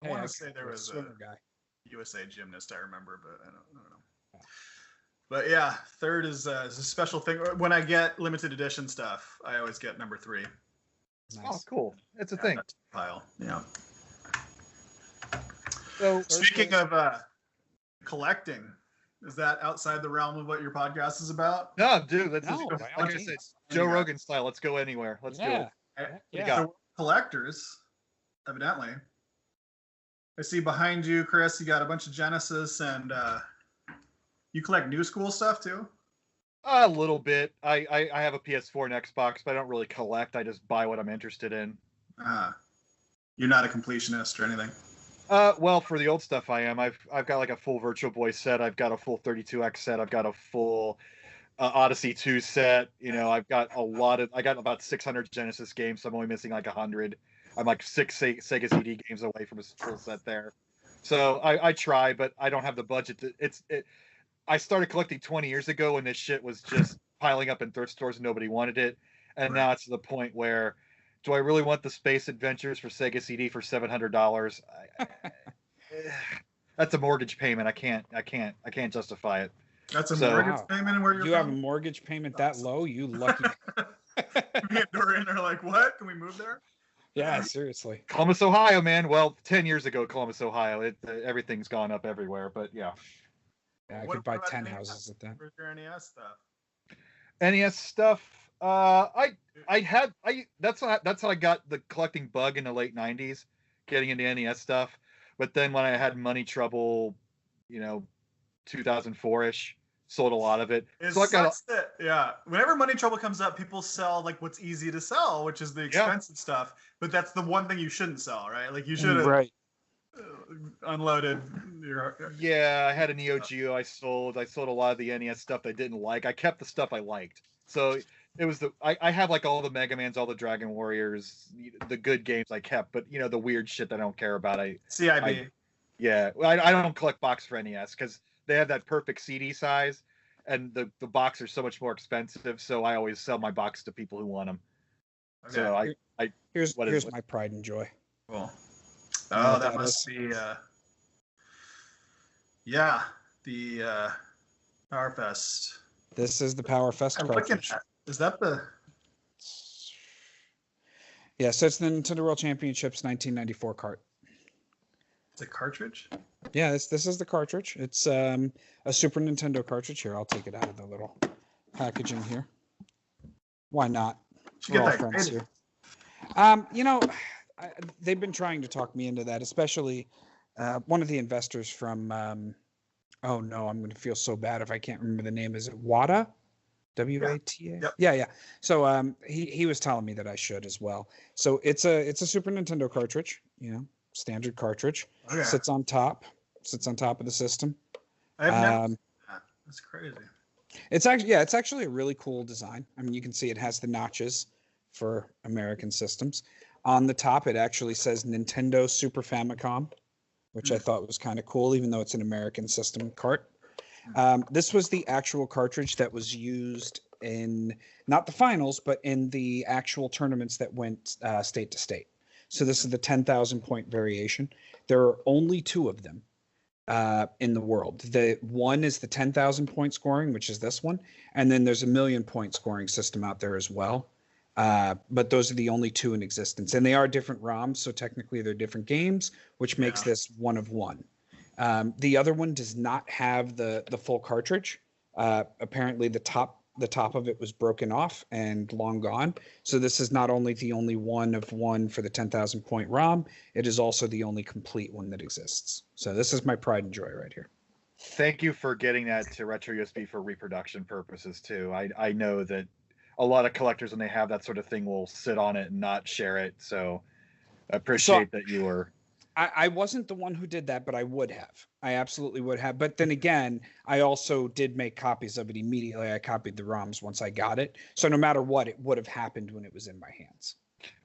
I want to say there was a guy, USA gymnast. I remember, but I don't know. Yeah. But yeah, third is a special thing. When I get limited edition stuff, I always get number 3. Nice. Oh, cool! It's a thing. Pile. Yeah. So speaking of collecting, is that outside the realm of what your podcast is about? No, dude. Like I said, Joe Rogan style. Let's go anywhere. Let's do it. Yeah. So collectors, evidently. I see behind you, Chris. You got a bunch of Genesis, and you collect new school stuff too. A little bit. I have a PS4 and Xbox, but I don't really collect. I just buy what I'm interested in. You're not a completionist or anything? Well, for the old stuff, I am. I've got like a full Virtual Boy set. I've got a full 32X set. I've got a full Odyssey 2 set. You know, I got about 600 Genesis games, so I'm only missing like 100. I'm like 6 Sega CD games away from a full set there. So I try, but I don't have the budget. I started collecting 20 years ago when this shit was just piling up in thrift stores and nobody wanted it. And now it's to the point where, do I really want the Space Adventures for Sega CD for $700? That's a mortgage payment. I can't justify it. That's a mortgage payment where you have a mortgage payment that low? You lucky. Me and Dorian are like, what? Can we move there? Yeah, seriously. Columbus, Ohio, man. Well, 10 years ago, Columbus, Ohio. Everything's gone up everywhere, but yeah. Yeah, I could buy 10 houses at that. Where's your NES stuff? NES stuff. That's how I got the collecting bug in the late 90s, getting into NES stuff. But then when I had money trouble, 2004-ish, sold a lot of it. Whenever money trouble comes up, people sell like what's easy to sell, which is the expensive stuff. But that's the one thing you shouldn't sell, right? Like you should have unloaded your. Yeah, I had a Neo Geo. I sold a lot of the NES stuff I didn't like. I kept the stuff I liked. So it was I have like all the Mega Mans, all the Dragon Warriors, the good games I kept, but the weird shit that I don't care about. CIB. I don't collect box for NES because they have that perfect CD size, and the box are so much more expensive. So I always sell my box to people who want them. Okay. So here's my pride and joy. Cool. You know Oh, what that that must is? be the Powerfest. This is the Powerfest I'm looking cartridge. at. Is that the? Yeah, so it's the Nintendo World Championships 1994 cart. It's a cartridge. Yeah, this is the cartridge. It's a Super Nintendo cartridge. Here, I'll take it out of the little packaging here. Why not? Should We're get all that friends graded. here. You know, they've been trying to talk me into that, especially one of the investors from. Oh no, I'm going to feel so bad if I can't remember the name. Is it WATA? WATA? Yep. Yeah. So he was telling me that I should as well. So it's a Super Nintendo cartridge, standard cartridge. Okay. Sits on top of the system. I've never seen that. That's crazy. It's actually a really cool design. I mean, you can see it has the notches for American systems. On the top, it actually says Nintendo Super Famicom, which I thought was kind of cool, even though it's an American system cart. This was the actual cartridge that was used in not the finals, but in the actual tournaments that went state to state. So this is the 10,000 point variation. There are only 2 of them in the world. The one is the 10,000 point scoring, which is this one, and then there's a 1,000,000 point scoring system out there as well. But those are the only 2 in existence, and they are different ROMs, so technically they're different games, which makes this one of one. The other one does not have the full cartridge. Apparently, the top of it was broken off and long gone. So this is not only the only one of one for the 10,000 point ROM, it is also the only complete one that exists. So this is my pride and joy right here. Thank you for getting that to Retro USB for reproduction purposes too. I know that a lot of collectors, when they have that sort of thing, will sit on it and not share it. So I appreciate that you were. I wasn't the one who did that, but I would have. I absolutely would have. But then again, I also did make copies of it immediately. I copied the ROMs once I got it. So no matter what, it would have happened when it was in my hands.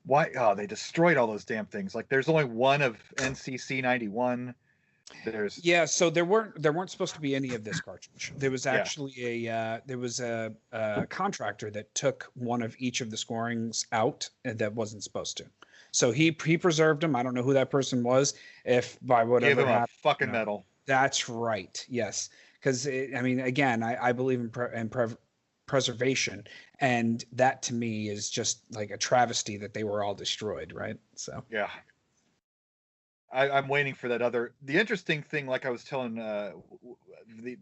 Why? Oh, they destroyed all those damn things. Like there's only one of NCC 91. So there weren't supposed to be any of this cartridge. There was actually a contractor that took one of each of the scorings out and that wasn't supposed to. So he preserved them. I don't know who that person was. If by whatever give him happened, a fucking medal. That's right. Yes, because I mean, again, I believe in preservation, and that to me is just like a travesty that they were all destroyed. Right. So yeah. I'm waiting for that other. The interesting thing, like I was telling the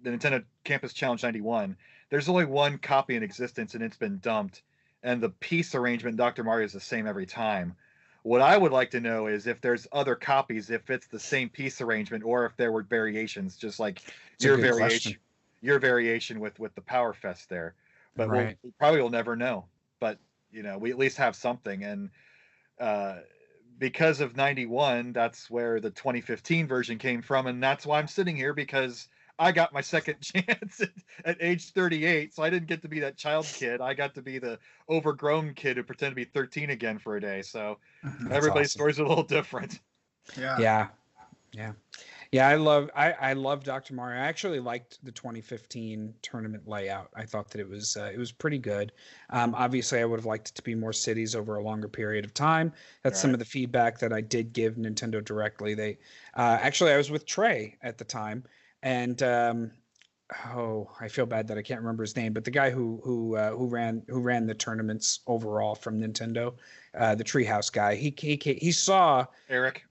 Nintendo Campus Challenge 91, there's only one copy in existence, and it's been dumped. And the piece arrangement in Dr. Mario is the same every time. What I would like to know is if there's other copies, if it's the same piece arrangement, or if there were variations, just like your variation with the Powerfest there. But right. we probably will never know. But we at least have something, and because of 91, that's where the 2015 version came from, and that's why I'm sitting here, because I got my second chance at age 38, so I didn't get to be that child kid. I got to be the overgrown kid who pretended to be 13 again for a day. So everybody's awesome. stories are a little different. Yeah. I love Dr. Mario. I actually liked the 2015 tournament layout. I thought that it was pretty good. Obviously, I would have liked it to be more cities over a longer period of time. That's some of the feedback that I did give Nintendo directly. They actually, I was with Trey at the time, and I feel bad that I can't remember his name, but the guy who ran the tournaments overall from Nintendo, the Treehouse guy. He saw Eric.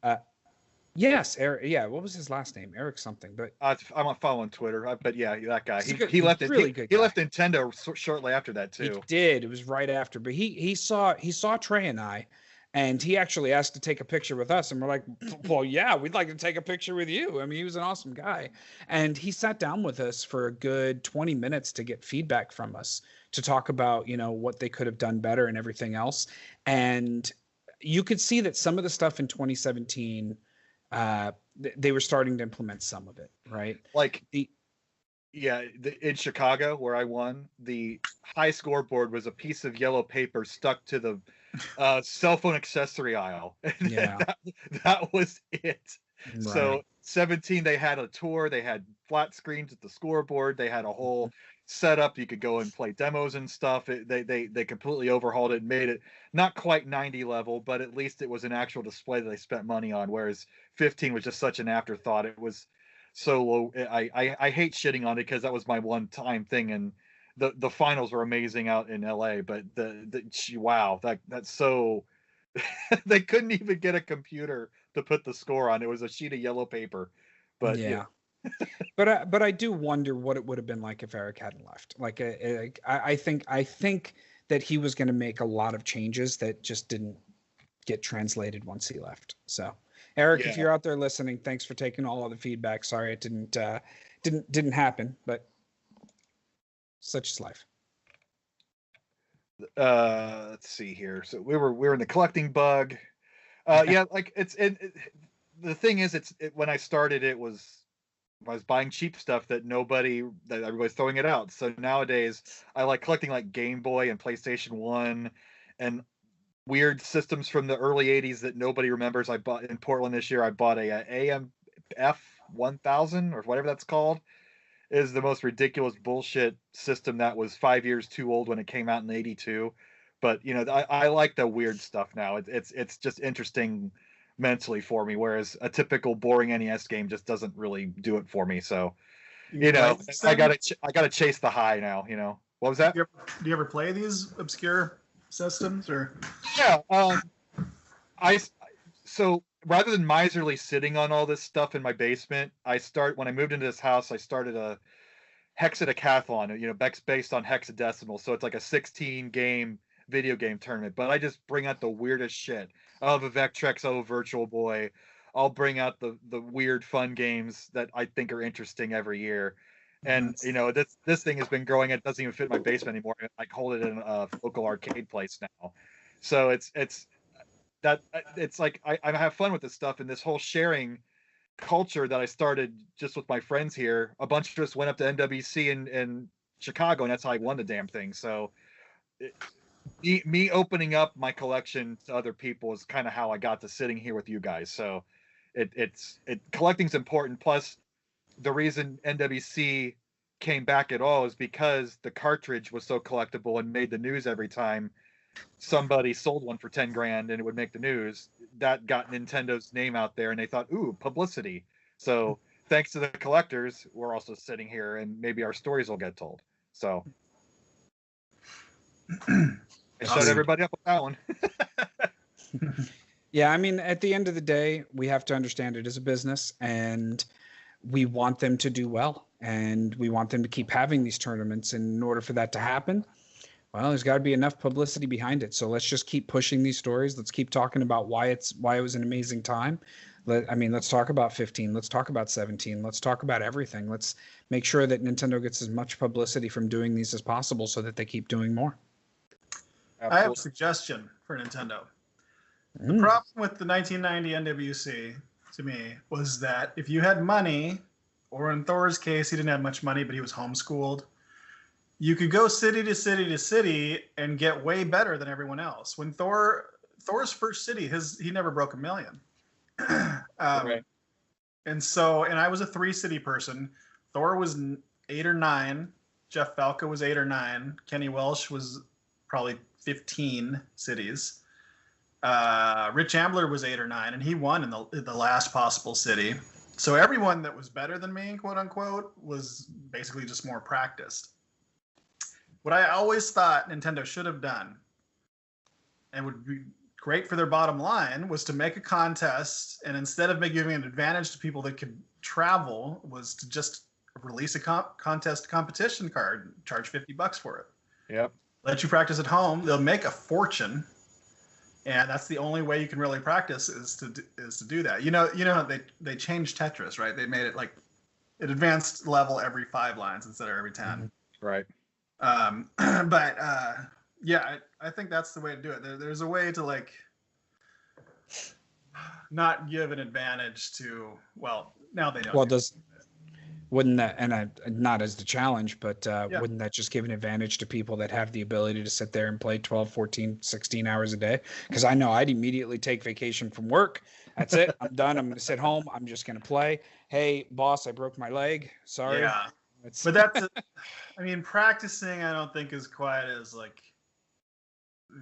Yes, Eric. Yeah, what was his last name? Eric something. But I'm on following Twitter. But yeah, that guy. He left. He left Nintendo shortly after that too. He did. It was right after. But he saw Trey and I, and he actually asked to take a picture with us, and we're like, well, yeah, we'd like to take a picture with you. I mean, he was an awesome guy, and he sat down with us for a good 20 minutes to get feedback from us, to talk about what they could have done better and everything else. And you could see that some of the stuff in 2017. They were starting to implement some of it, right? Like in Chicago, where I won, the high scoreboard was a piece of yellow paper stuck to the cell phone accessory aisle. Yeah, that was it. So 17, they had a tour. They had flat screens at the scoreboard. They had a whole setup. You could go and play demos and stuff. They completely overhauled it and made it not quite 90 level, but at least it was an actual display that they spent money on. Whereas 15 was just such an afterthought. It was so low. I hate shitting on it because that was my one time thing, and the finals were amazing out in LA. But wow, that's so. They couldn't even get a computer to put the score on. It was a sheet of yellow paper. But yeah. But I do wonder what it would have been like if Eric hadn't left. Like I think that he was going to make a lot of changes that just didn't get translated once he left. So Eric, if you're out there listening, thanks for taking all of the feedback. Sorry it didn't happen, but such is life. Let's see here. So we were in the collecting bug. Yeah, like the thing is, when I started, I was buying cheap stuff that everybody's throwing it out. So nowadays I like collecting like Game Boy and PlayStation 1 and weird systems from the early 80s that nobody remembers. I bought in Portland this year. I bought a AMF 1000 or whatever that's called. Is the most ridiculous bullshit system that was 5 years too old when it came out in '82. But I like the weird stuff now. It's just interesting mentally for me, whereas a typical boring NES game just doesn't really do it for me. So I gotta chase the high now. What was that? Do you ever play these obscure systems or? Yeah. So rather than miserly sitting on all this stuff in my basement, when I moved into this house, I started a hexadecathlon, based on hexadecimal. So it's like a 16 game video game tournament, but I just bring out the weirdest shit. I'll have a Vectrex, I'll have a Virtual Boy. I'll bring out the weird fun games that I think are interesting every year. And this thing has been growing. It doesn't even fit in my basement anymore. I hold it in a local arcade place now. So it's like I have fun with this stuff, and this whole sharing culture that I started just with my friends here. A bunch of us went up to NWC in Chicago, and that's how I won the damn thing. So me opening up my collection to other people is kind of how I got to sitting here with you guys. So collecting's important. Plus, the reason NWC came back at all is because the cartridge was so collectible and made the news every time somebody sold one for 10 grand and it would make the news. That got Nintendo's name out there, and they thought, ooh, publicity. So thanks to the collectors, we're also sitting here, and maybe our stories will get told. So I shut everybody up with that one. Yeah, I mean, at the end of the day, we have to understand it as a business, and we want them to do well, and we want them to keep having these tournaments. And in order for that to happen, well, there's got to be enough publicity behind it. So let's just keep pushing these stories. Let's keep talking about why it was an amazing time. Let's talk about 15. Let's talk about 17. Let's talk about everything. Let's make sure that Nintendo gets as much publicity from doing these as possible so that they keep doing more. Absolutely. I have a suggestion for Nintendo. The problem with the 1990 NWC, to me, was that if you had money, or in Thor's case, he didn't have much money, but he was homeschooled, you could go city to city to city and get way better than everyone else. When Thor's first city, he never broke 1 million. Right. And I was a 3-city person. Thor was 8 or 9. Jeff Falca was 8 or 9. Kenny Welsh was probably 15 cities. Rich Ambler was 8 or 9, and he won in the last possible city. So everyone that was better than me, quote unquote, was basically just more practiced. What I always thought Nintendo should have done, and would be great for their bottom line, was to make a contest, and instead of giving an advantage to people that could travel, was to just release a contest competition card, charge $50 for it. Yep. Let you practice at home. They'll make a fortune, and that's the only way you can really practice is to do that. They changed Tetris, right? They made it like an advanced level every 5 lines instead of every 10. Right. Yeah, I think that's the way to do it. There's a way to not give an advantage to, well, now they don't. Well, Wouldn't that, and not as the challenge, but wouldn't that just give an advantage to people that have the ability to sit there and play 12, 14, 16 hours a day? Because I know I'd immediately take vacation from work. That's it. I'm done. I'm going to sit home. I'm just going to play. Hey, boss, I broke my leg. Sorry. Yeah. But that's, I mean, practicing, I don't think is quite as like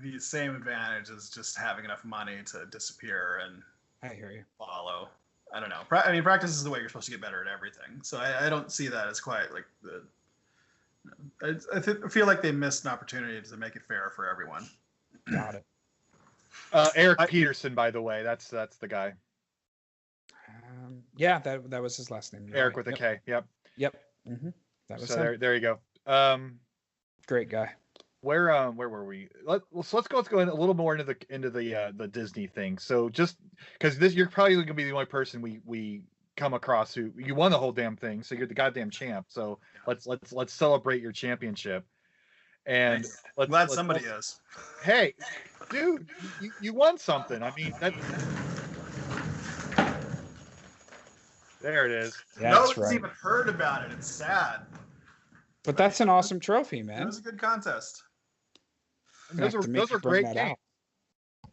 the same advantage as just having enough money to disappear and I hear you. Follow. I don't know. I mean, practice is the way you're supposed to get better at everything. So I don't see that as quite like the. I feel like they missed an opportunity to make it fair for everyone. Got it. Eric Peterson, by the way, that's the guy. Yeah, that was his last name. Eric with a K. Yep. Mm-hmm. That was so him. there you go. Great guy. Where were we? Let's go in a little more into the Disney thing. So just because you're probably going to be the only person we come across who you won the whole damn thing. So you're the goddamn champ. So let's celebrate your championship. And glad somebody is. Hey, dude, you won something. I mean that. There it is. Yeah, no one's even heard about it. It's sad. But that's an awesome trophy, man. It was a good contest. Those are great games.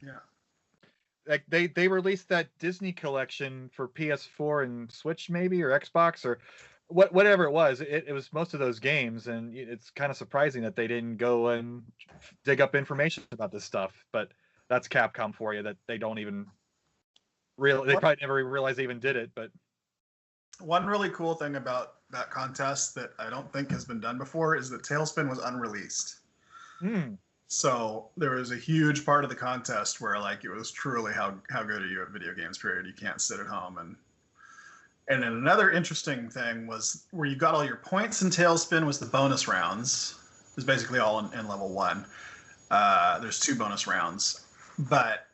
Yeah. Like they released that Disney collection for PS4 and Switch maybe, or Xbox, or whatever it was. It was most of those games, and it's kind of surprising that they didn't go and dig up information about this stuff. But that's Capcom for you, that they don't even they probably never realized they even did it. But one really cool thing about that contest that I don't think has been done before is that Talespin was unreleased. So there was a huge part of the contest where like it was truly how good are you at video games, period. You can't sit at home. And then another interesting thing was where you got all your points in Talespin was the bonus rounds. It was basically all in level 1. There's 2 bonus rounds. But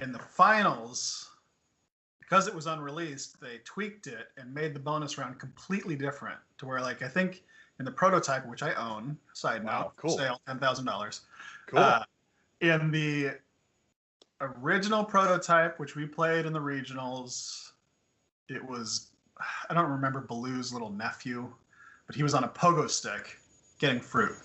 in the finals, because it was unreleased, they tweaked it and made the bonus round completely different to where, like, I think in the prototype, which I own, side note, cool. sale, $10,000. Cool. In the original prototype, which we played in the regionals, it was, I don't remember Baloo's little nephew, but he was on a pogo stick getting fruit.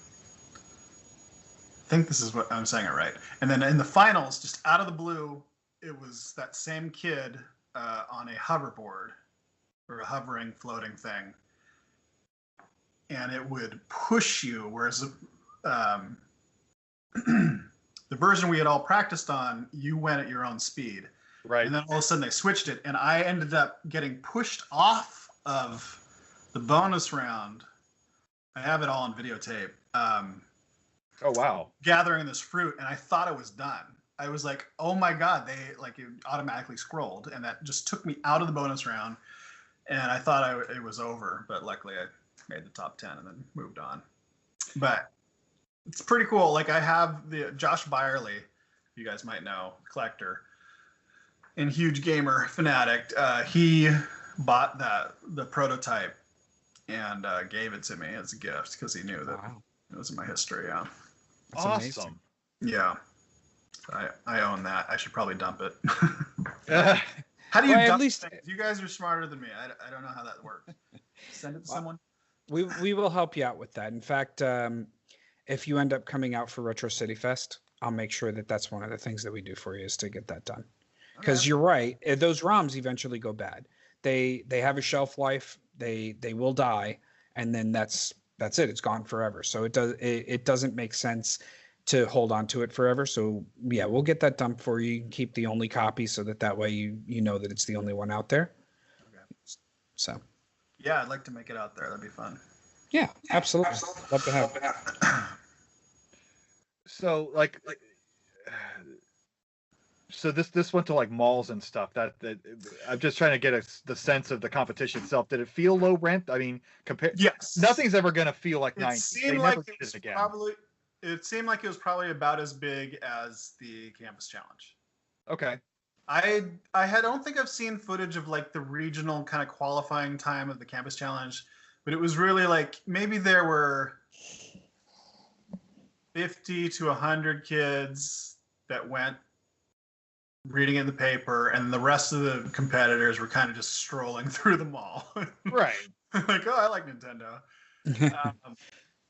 I think this is what I'm saying it right. And then in the finals, just out of the blue, it was that same kid on a hoverboard or a hovering floating thing, and it would push you, whereas the version we had all practiced on, you went at your own speed. Right. And then all of a sudden they switched it, and I ended up getting pushed off of the bonus round. I have it all on videotape. Oh wow. Gathering this fruit, and I thought it was done. I was like, oh my God, it automatically scrolled, and that just took me out of the bonus round, and I thought it was over, but luckily I made the top 10 and then moved on. But it's pretty cool. Like, I have the Josh Byerly, you guys might know, collector, and huge gamer fanatic. He bought the prototype and gave it to me as a gift because he knew that it was in my history. Yeah. That's awesome. amazing. Yeah. I own that. I should probably dump it. How do you dump things? You guys are smarter than me. I don't know how that works. Send it to someone? We will help you out with that. In fact, if you end up coming out for Retro City Fest, I'll make sure that that's one of the things that we do for you is to get that done. Because you're right. Those ROMs eventually go bad. They have a shelf life. They will die. And then that's it. It's gone forever. So it doesn't make sense to hold on to it forever. So yeah, we'll get that done for you. You can keep the only copy so that way you know that it's the only one out there. Okay. So yeah, I'd like to make it out there. That'd be fun. Yeah, absolutely. Love to have it. So so this went to like malls and stuff. That I'm just trying to get the sense of the competition itself. Did it feel low rent? I mean, yes. Nothing's ever going to feel like 90. Seemed like it was it seemed like it was probably about as big as the Campus Challenge. Okay. I don't think I've seen footage of like the regional kind of qualifying time of the Campus Challenge, but it was really like maybe there were 50 to 100 kids that went reading it in the paper, and the rest of the competitors were kind of just strolling through the mall. Right. Like, oh, I like Nintendo.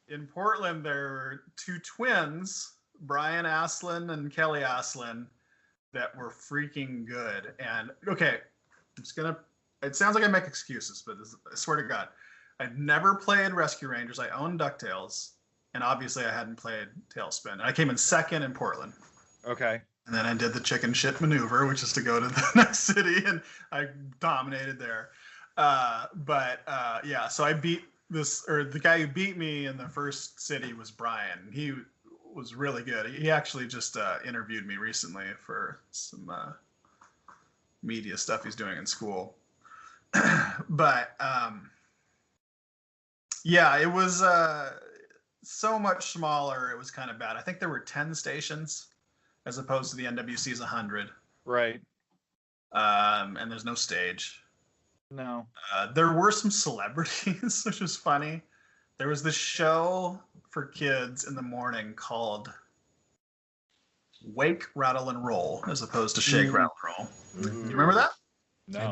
In Portland, there were two twins, Brian Aslin and Kelly Aslin, that were freaking good. And okay, it sounds like I make excuses, but I swear to God, I'd never played Rescue Rangers. I owned DuckTales, and obviously I hadn't played Talespin. I came in second in Portland. Okay. And then I did the chicken shit maneuver, which is to go to the next city, and I dominated there. Yeah, so I beat the guy who beat me in the first city was Brian. He was really good. He actually just interviewed me recently for some media stuff he's doing in school. Yeah, it was so much smaller. It was kind of bad. I think there were 10 stations as opposed to the NWC's 100. Right. And there's no stage. No. There were some celebrities, which was funny. There was this show for kids in the morning called Wake, Rattle, and Roll, as opposed to Shake, Rattle, and Roll. Do you remember that? No.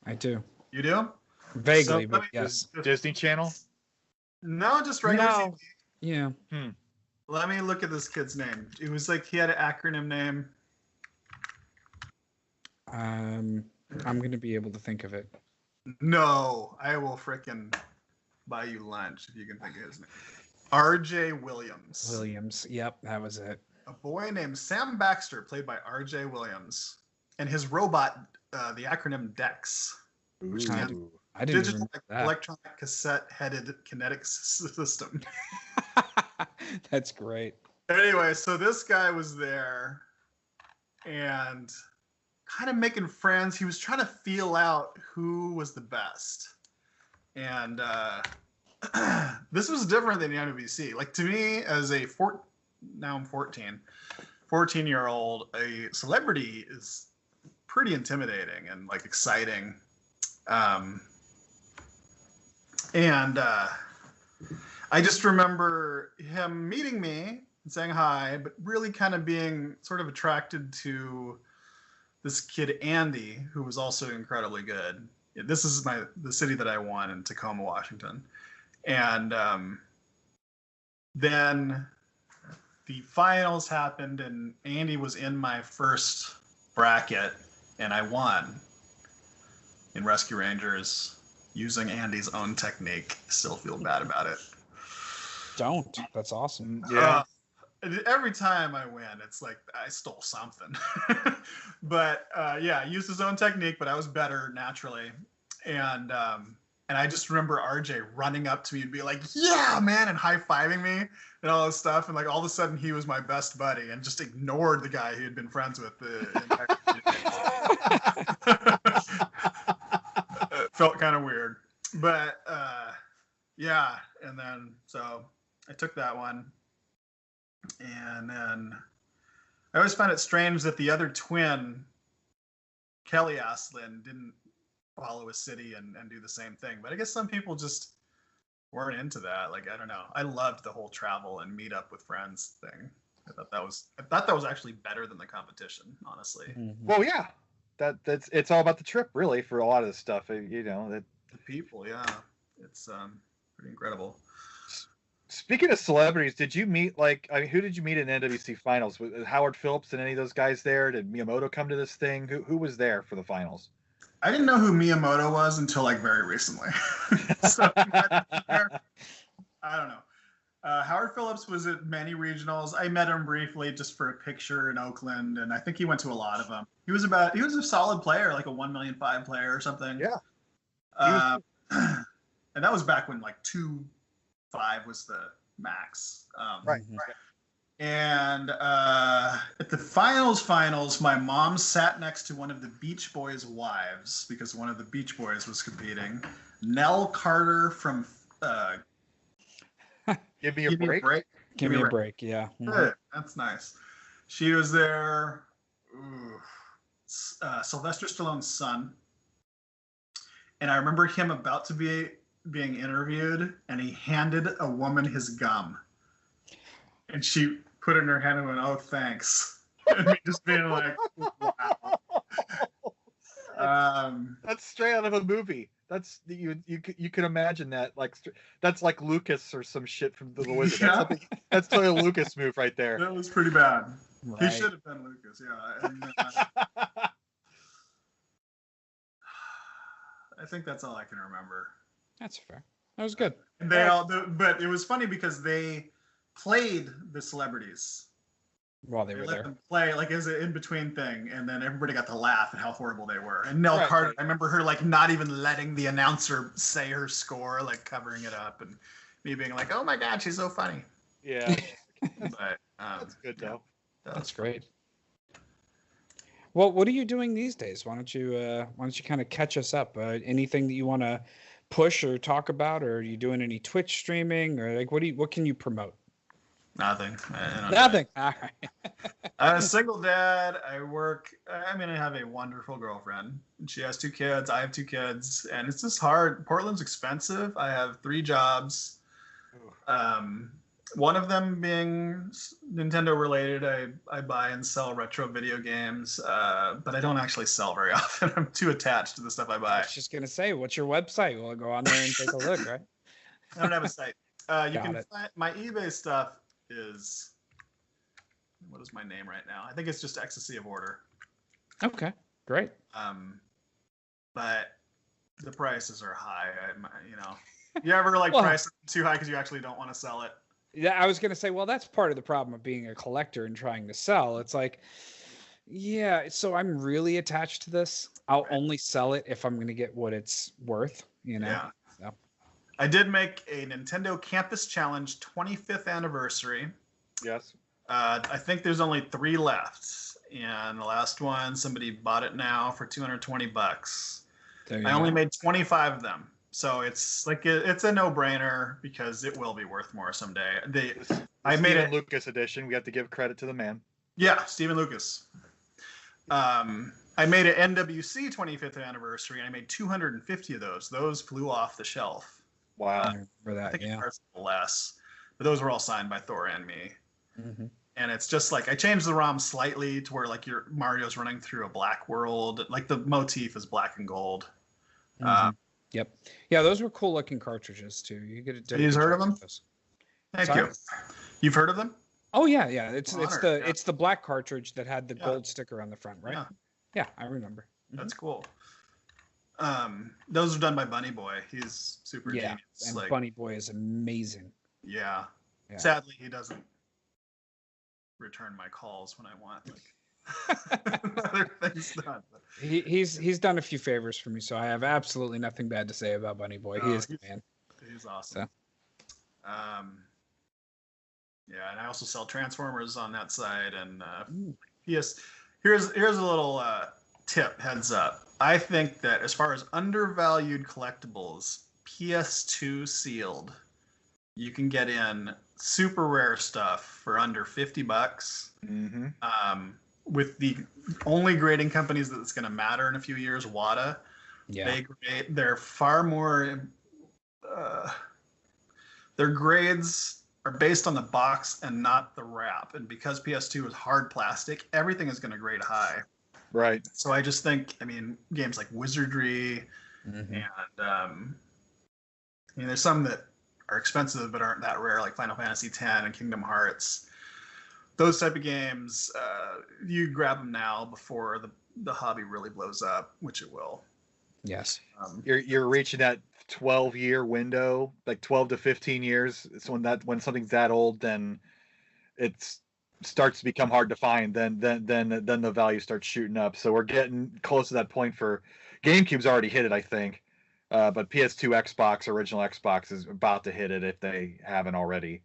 I do. You do? Vaguely, So, but yes. Disney Channel? No, just regular No. TV. Yeah. Let me look at this kid's name. It was like he had an acronym name. I'm going to be able to think of it. No, I will frickin' buy you lunch if you can think of his name. R.J. Williams. Williams. Yep, that was it. A boy named Sam Baxter, played by R.J. Williams, and his robot, the acronym DEX, which stands I didn't even Digital remember that. Electronic Cassette-Headed Kinetics System. That's great. Anyway, so this guy was there and kind of making friends. He was trying to feel out who was the best. And this was different than the NWC. Like, to me, as now I'm 14-year-old, a celebrity is pretty intimidating and like exciting. I just remember him meeting me and saying hi, but really kind of being sort of attracted to this kid, Andy, who was also incredibly good. This is the city that I won in Tacoma, Washington. And then the finals happened, and Andy was in my first bracket, and I won in Rescue Rangers using Andy's own technique. Still feel bad about it. Don't. That's awesome. Yeah. Every time I win, it's like I stole something. But yeah, I used his own technique, but I was better naturally. And I just remember RJ running up to me and be like, "Yeah, man," and high-fiving me and all this stuff. And like all of a sudden, he was my best buddy, and just ignored the guy he had been friends with the entire It felt kind of weird, but yeah. And then so I took that one. And then I always found it strange that the other twin, Kelly Aslin, didn't follow a city and do the same thing. But I guess some people just weren't into that. Like, I don't know. I loved the whole travel and meet up with friends thing. I thought that was actually better than the competition, honestly. Mm-hmm. Well, yeah. It's all about the trip, really, for a lot of this stuff. You know, The people, yeah. It's pretty incredible. Speaking of celebrities, did you meet who did you meet in NWC finals? Was Howard Phillips and any of those guys there? Did Miyamoto come to this thing? Who was there for the finals? I didn't know who Miyamoto was until like very recently. So I don't know. Howard Phillips was at many regionals. I met him briefly just for a picture in Oakland, and I think he went to a lot of them. He was a solid player, like a 1,000,005 player or something. Yeah. And that was back when like 2.5 was the max. Right. And at the finals, my mom sat next to one of the Beach Boys' wives because one of the Beach Boys was competing. Nell Carter from Give me a break. Give me a break. Yeah. Good. That's nice. She was there. Sylvester Stallone's son. And I remember him about to be being interviewed, and he handed a woman his gum. And she put it in her hand and went, "Oh, thanks." And me just being like, wow. That's straight out of a movie. That's you can imagine that, like that's like Lucas or some shit from The Wizard. Yeah. That's totally a Lucas move right there. That was pretty bad. Right. He should have been Lucas, yeah. And, I think that's all I can remember. That's fair. That was good. And but it was funny because they played the celebrities. While they were let there. them play like as an in-between thing, and then everybody got to laugh at how horrible they were. And Nell Right, Carter, right. I remember her like not even letting the announcer say her score, like covering it up, and me being like, "Oh my god, she's so funny." Yeah, But that's good though. That's great. Well, what are you doing these days? Why don't you kind of catch us up? Anything that you want to push or talk about, or are you doing any Twitch streaming, or like what can you promote? Nothing. Nothing. All right. I'm a single dad. I have a wonderful girlfriend. She has 2 kids. I have 2 kids, and it's just hard. Portland's expensive. I have 3 jobs. One of them being Nintendo related. I buy and sell retro video games, but I don't actually sell very often. I'm too attached to the stuff I I buy. was just gonna say, what's your website? We'll go on there and take a look, right? I don't have a site. You Got can it. find my eBay stuff is, what is my name right now? I think it's just Ecstasy of Order. Okay, great. But the prices are high. You ever like Well- price it too high because you actually don't want to sell it? Yeah, I was gonna say, well, that's part of the problem of being a collector and trying to sell. It's like, yeah, so I'm really attached to this. I'll only sell it if I'm gonna get what it's worth, you know? Yeah. So. I did make a Nintendo Campus Challenge 25th anniversary. Yes. I think there's only 3 left, and the last one somebody bought it now for $220. There you I only go. made 25 of them, so it's like it's a no-brainer because it will be worth more someday. I made Steven it. Lucas edition. We have to give credit to the man. Yeah, Stephen Lucas. I made an NWC 25th anniversary, and I made 250 of those. Those flew off the shelf. Wow. I remember I that, think yeah. it's less, but those were all signed by Thor and me. Mhm. And it's just like I changed the ROM slightly to where like your Mario's running through a black world, like the motif is black and gold. Mhm. Yep. Yeah, those were cool looking cartridges too. You get a You've heard of them? those. Thank Sorry? you. You've heard of them? Oh yeah, yeah. It's Honored, the yeah. it's the black cartridge that had the Yeah. gold sticker on the front, right? Yeah, Yeah, I remember. that's cool. Those are done by Bunny Boy. He's super Yeah, genius. and Like, Bunny Boy is amazing. yeah. Yeah. Sadly, he doesn't return my calls when I want like other things done. But, He's done a few favors for me, so I have absolutely nothing bad to say about Bunny Boy. He Oh, is the man. he's awesome. Yeah, and I also sell Transformers on that side. And yes, here's a little tip, heads up. I think that as far as undervalued collectibles, PS2 sealed, you can get in super rare stuff for under $50. Mm-hmm. With the only grading companies that it's going to matter in a few years, WATA, Yeah. they're far more. Their grades are based on the box and not the wrap, and because PS2 is hard plastic, everything is going to grade high. Right. So I just think, games like Wizardry Mhm. and there's some that are expensive but aren't that rare, like Final Fantasy X and Kingdom Hearts. Those type of games, you grab them now before the hobby really blows up, which it will. Yes. You're reaching that 12-year window, like 12 to 15 years. So when something's that old, then it starts to become hard to find. Then the value starts shooting up. So we're getting close to that point. For GameCube's already hit it, I think. But PS2, Xbox, original Xbox is about to hit it if they haven't already.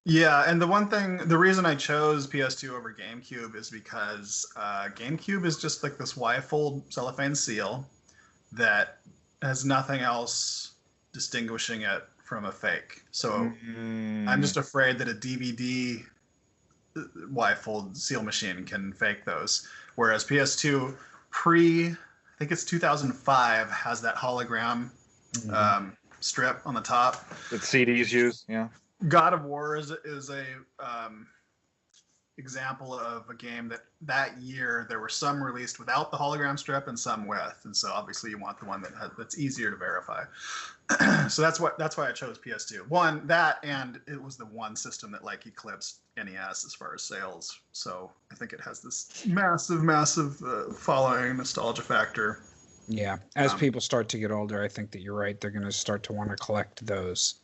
Yeah, and the reason I chose PS2 over GameCube is because GameCube is just like this Y-fold cellophane seal that has nothing else distinguishing it from a fake. So I'm just afraid that a DVD Y-fold seal machine can fake those. Whereas PS2 I think it's 2005, has that hologram strip on the top that CDs use. Yeah. God of War is a example of a game that year there were some released without the hologram strip and some with, and so obviously you want the one that's easier to verify. So that's why I chose PS2. One, that, and it was the one system that like eclipsed NES as far as sales. So I think it has this massive following, nostalgia factor. Yeah, as people start to get older, I think that you're right. They're going to start to want to collect those.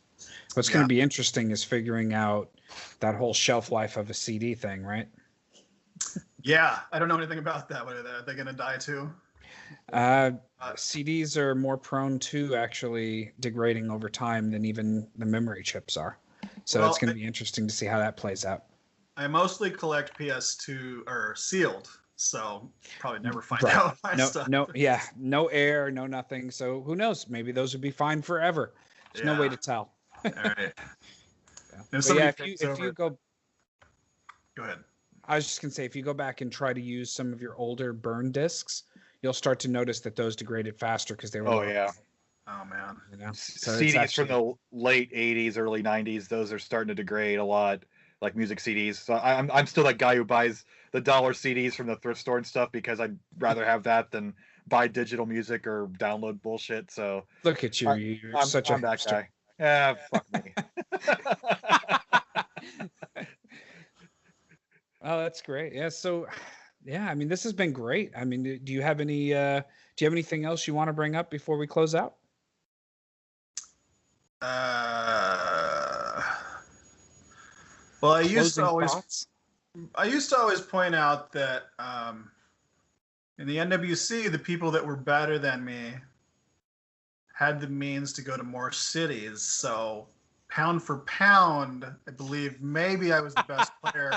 What's going to be interesting is figuring out that whole shelf life of a CD thing, right? Yeah, I don't know anything about that. Are they going to die too? CDs are more prone to actually degrading over time than even the memory chips are. So it's going to be interesting to see how that plays out. I mostly collect PS2 or sealed, so probably never find out my stuff. No air, no nothing. So who knows? Maybe those would be fine forever. There's no way to tell. All right. If you go ahead. I was just gonna say, if you go back and try to use some of your older burn discs, you'll start to notice that those degraded faster because they were. Oh yeah. Oh man. You know? So CDs from the late '80s, early '90s, those are starting to degrade a lot, like music CDs. So I'm still that guy who buys the dollar CDs from the thrift store and stuff because I'd rather have that than buy digital music or download bullshit. So look at you, you're such a that guy. Yeah, fuck me. Oh, that's great. Yeah. So, yeah, I mean, this has been great. I mean, do you have anything else you want to bring up before we close out? Well, I used to always point out that in the NWC, the people that were better than me had the means to go to more cities. So pound for pound, I believe maybe I was the best player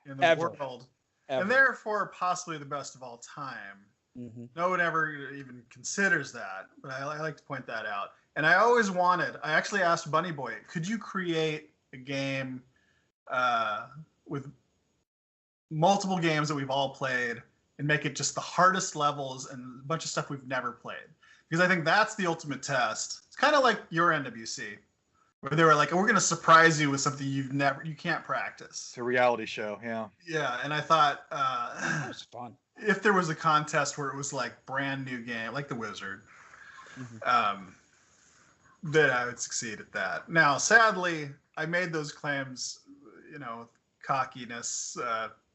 in the world. And therefore possibly the best of all time. Mm-hmm. No one ever even considers that, but I like to point that out. And I actually asked Bunny Boy, could you create a game with multiple games that we've all played and make it just the hardest levels and a bunch of stuff we've never played? Because I think that's the ultimate test. It's kind of like your NWC, where they were like, we're going to surprise you with something you can't practice. It's a reality show, yeah. Yeah, and I thought that was fun. If there was a contest where it was like brand new game, like The Wizard, that I would succeed at that. Now, sadly, I made those claims, cockiness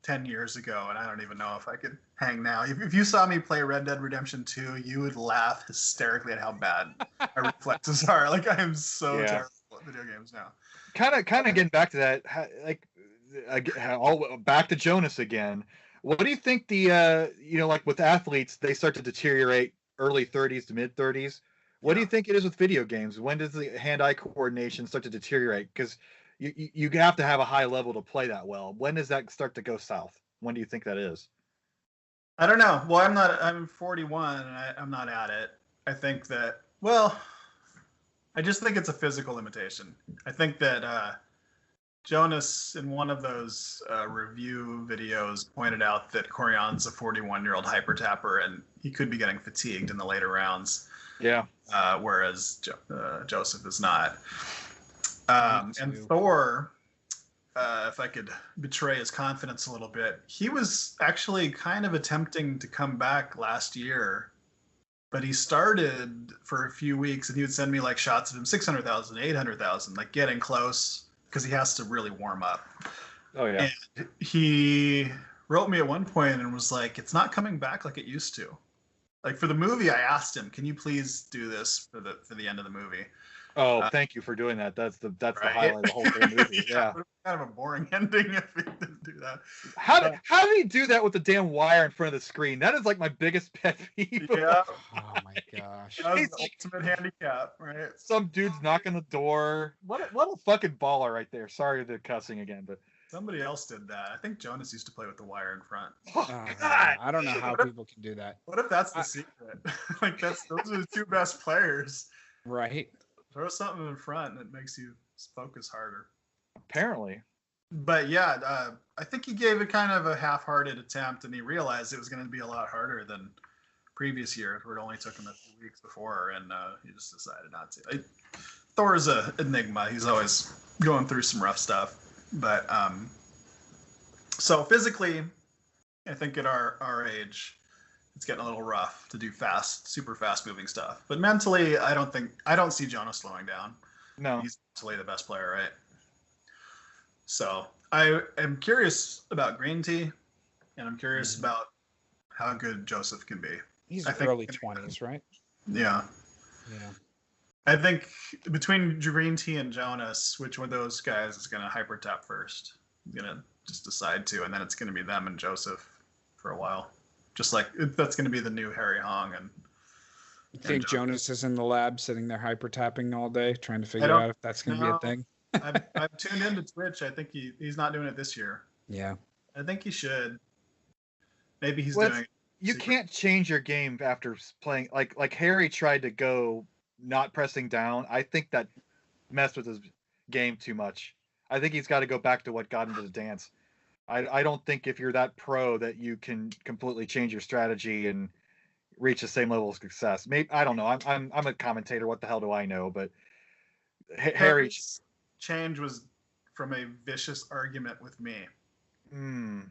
10 years ago, and I don't even know if I could hang now. If you saw me play Red Dead Redemption 2, you would laugh hysterically at how bad my reflexes are. Like, I am so terrible at video games now. Kind of getting back to that, back to Jonas again. What do you think like with athletes, they start to deteriorate early 30s to mid 30s? What do you think it is with video games? When does the hand-eye coordination start to deteriorate? Because you have to have a high level to play that well. When does that start to go south? When do you think that is? I don't know. Well, I'm 41 and I'm not at it. I think that, I just think it's a physical limitation. I think that Jonas, in one of those review videos, pointed out that Corion's a 41-year-old hyper tapper and he could be getting fatigued in the later rounds. Yeah. Whereas Joseph is not. And Thor, if I could betray his confidence a little bit, he was actually kind of attempting to come back last year, but he started for a few weeks and he would send me like shots of him 600,000, 800,000, like getting close because he has to really warm up. Oh yeah. And he wrote me at one point and was like, it's not coming back like it used to. Like for the movie, I asked him, can you please do this for the end of the movie? Oh, thank you for doing that. That's the highlight of the whole damn movie. Yeah. Kind of a boring ending if he didn't do that. How did he do that with the damn wire in front of the screen? That is like my biggest pet peeve. Yeah. Oh my gosh. That was the ultimate handicap, right? Some dude's knocking the door. What a fucking baller right there. Sorry the cussing again, but somebody else did that. I think Jonas used to play with the wire in front. Oh, God. I don't know how people can do that. What if that's the secret? Like those are the two best players. Right. Throw something in front that makes you focus harder. Apparently. But yeah, I think he gave it kind of a half-hearted attempt, and he realized it was going to be a lot harder than previous years, where it only took him a few weeks before, and he just decided not to. Thor's an enigma. He's always going through some rough stuff. But So physically, I think at our age, it's getting a little rough to do super fast moving stuff. But mentally, I don't see Jonas slowing down. No. He's mentally the best player, right? So I am curious about Green Tea, and I'm curious about how good Joseph can be. He's early 20s, right? Yeah. Yeah. I think between Green Tea and Jonas, which one of those guys is going to hyper tap first? I'm going to just decide to, and then it's going to be them and Joseph for a while. Just like that's going to be the new Harry Hong. And you think Jonas is in the lab sitting there hyper tapping all day, trying to figure out if that's going to be a thing? I've tuned into Twitch. I think he's not doing it this year. Yeah. I think he should. Maybe he's doing it. You can't change your game after playing like Harry tried to go not pressing down. I think that messed with his game too much. I think he's got to go back to what got him to the dance. I don't think if you're that pro that you can completely change your strategy and reach the same level of success. Maybe I don't know. I'm a commentator. What the hell do I know? But Harry's change was from a vicious argument with me. Hmm.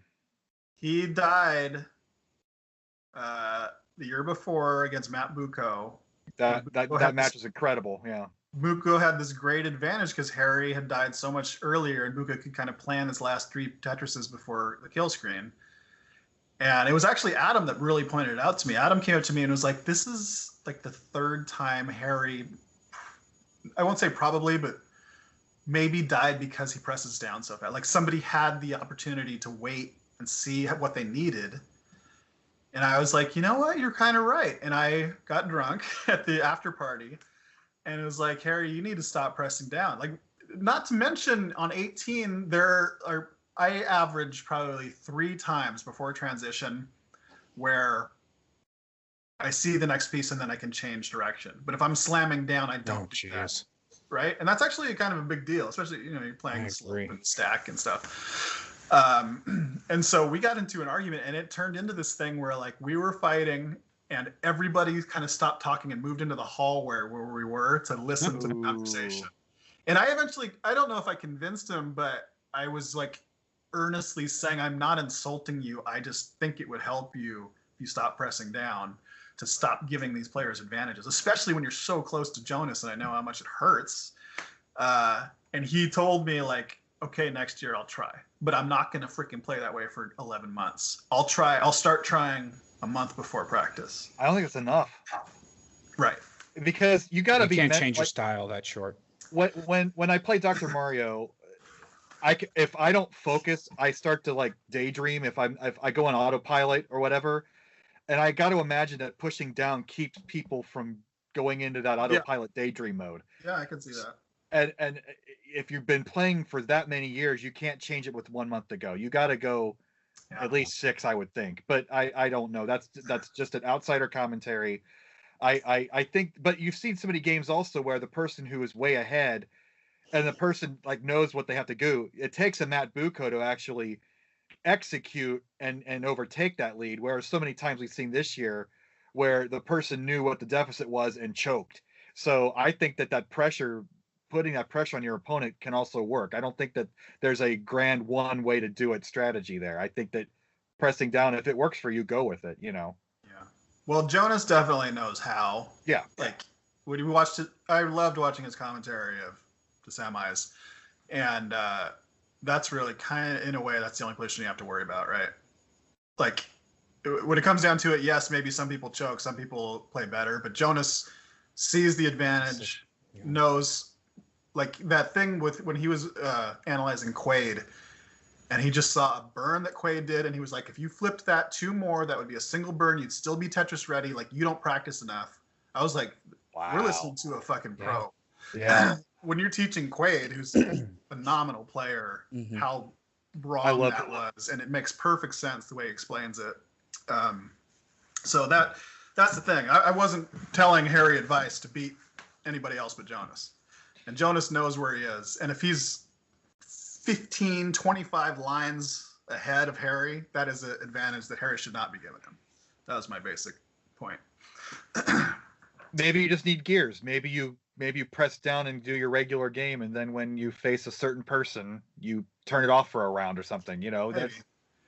He died the year before against Matt Bucco. That match was incredible. Yeah. Bucco had this great advantage because Harry had died so much earlier, and Bucco could kind of plan his last 3 Tetrises before the kill screen. And it was actually Adam that really pointed it out to me. Adam came up to me and was like, "This is like the 3rd time Harry, I won't say probably, but maybe died because he presses down so fast. Like somebody had the opportunity to wait and see what they needed." And I was like, you know what? You're kind of right. And I got drunk at the after party. And it was like, Harry, you need to stop pressing down. Like, not to mention on 18, I average probably 3 times before transition where I see the next piece and then I can change direction. But if I'm slamming down, I don't do that. Right? And that's actually kind of a big deal, especially, you're playing slope and stack and stuff. And so we got into an argument and it turned into this thing where like we were fighting and everybody kind of stopped talking and moved into the hall where we were to listen to the conversation. And I don't know if I convinced him, but I was like earnestly saying, I'm not insulting you. I just think it would help you if you stop pressing down to stop giving these players advantages, especially when you're so close to Jonas and I know how much it hurts. And he told me like, okay, next year I'll try, but I'm not going to freaking play that way for 11 months. I'll start trying a month before practice. I don't think it's enough. Right. Because you got to be. You can't change your style that short. When I play Dr. Mario, if I don't focus, I start to like daydream if I go on autopilot or whatever. And I got to imagine that pushing down keeps people from going into that autopilot daydream mode. Yeah, I can see that. And if you've been playing for that many years, you can't change it with 1 month to go. You got to go at least 6, I would think. But I don't know. That's just an outsider commentary. I think, but you've seen so many games also where the person who is way ahead and the person like knows what they have to do. It takes a Matt Bucco to actually execute and overtake that lead. Whereas so many times we've seen this year where the person knew what the deficit was and choked. So I think that pressure, putting that pressure on your opponent can also work. I don't think that there's a grand one way to do it strategy there. I think that pressing down, if it works for you, go with it, Yeah. Well, Jonas definitely knows how. Yeah. Like when we watched it, I loved watching his commentary of the semis. And that's really kind of, in a way, that's the only position you have to worry about, right? Like when it comes down to it, yes, maybe some people choke, some people play better, but Jonas sees the advantage, knows like that thing with when he was analyzing Quaid and he just saw a burn that Quaid did. And he was like, if you flipped that 2 more, that would be a single burn. You'd still be Tetris ready. Like you don't practice enough. I was like, wow, we're listening to a fucking pro. Yeah. When you're teaching Quaid, who's a phenomenal player, how wrong that was. And it makes perfect sense the way he explains it. So that's the thing. I wasn't telling Harry advice to beat anybody else but Jonas. And Jonas knows where he is. And if he's 15, 25 lines ahead of Harry, that is an advantage that Harry should not be giving him. That was my basic point. Maybe you just need gears. Maybe you press down and do your regular game, and then when you face a certain person, you turn it off for a round or something.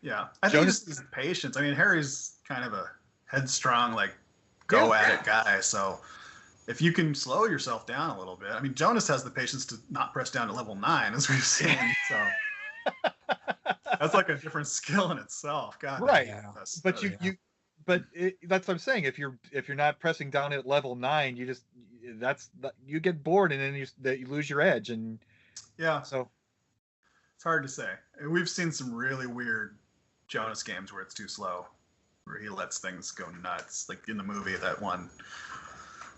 Yeah, I think just his patience. I mean, Harry's kind of a headstrong, like go at it guy. So if you can slow yourself down a little bit, I mean, Jonas has the patience to not press down to level 9, as we've seen. So that's like a different skill in itself. God, right? Yeah. But that's what I'm saying. If you're not pressing down at level 9, you get bored and then you lose your edge. And yeah, so it's hard to say. We've seen some really weird Jonas games where it's too slow, where he lets things go nuts. Like in the movie, that one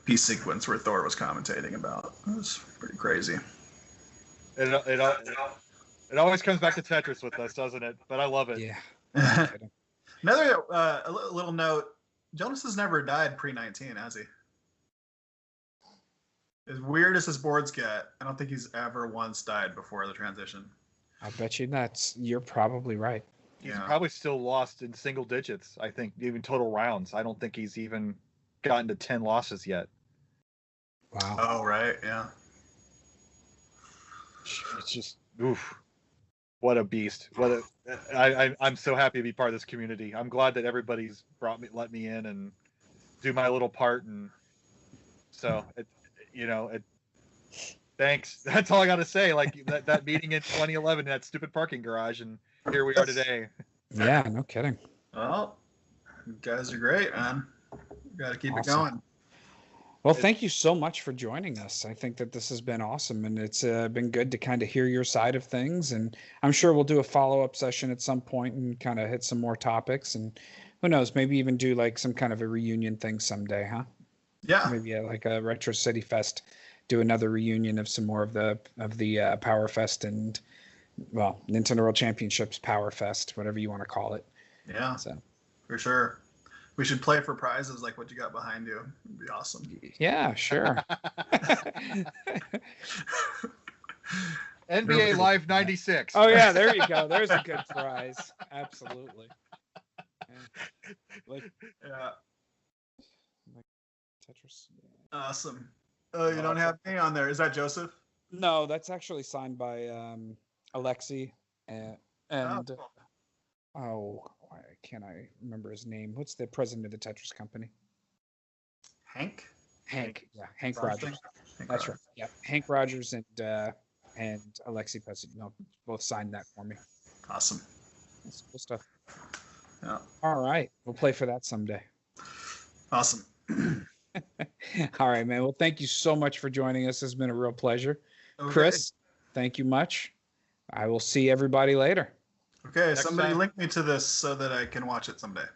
piece sequence where Thor was commentating about. It was pretty crazy. It always comes back to Tetris with us, doesn't it? But I love it. Yeah. Another a little note: Jonas has never died pre-19, has he? As weird as his boards get, I don't think he's ever once died before the transition. I bet you you're probably right. He's probably still lost in single digits. I think even total rounds. I don't think he's even gotten to 10 losses yet. Wow. Oh right, yeah. It's just oof. What a beast! I'm so happy to be part of this community. I'm glad that everybody's let me in and do my little part, and so thanks. That's all I got to say. Like that meeting in 2011 in that stupid parking garage, and here we are today. Yeah, no kidding. Well, you guys are great, man. Got to keep it going. Well, thank you so much for joining us. I think that this has been awesome, and it's been good to kind of hear your side of things. And I'm sure we'll do a follow-up session at some point and kind of hit some more topics. And who knows, maybe even do like some kind of a reunion thing someday, huh? Yeah. Maybe like a Retro City Fest, do another reunion of some more of the Powerfest and, well, Nintendo World Championships, Powerfest, whatever you want to call it. Yeah, so for sure. We should play for prizes like what you got behind you. It'd be awesome. Yeah, sure. NBA Live 96. Oh yeah, there you go. There's a good prize. Absolutely. Yeah. Like Tetris. Awesome. Oh, you don't have me on there. Is that Joseph? No, that's actually signed by Alexi and cool. why can't I remember his name? What's the president of the Tetris company? Hank. Yeah, Hank Rogers. That's right. Yeah, Hank Rogers and Alexi President both signed that for me. Awesome. That's cool stuff. Yeah. All right, we'll play for that someday. Awesome. All right, man. Well, thank you so much for joining us. It's been a real pleasure. Okay. Chris, thank you much. I will see everybody later. Okay, Next somebody time. link me to this so that I can watch it someday.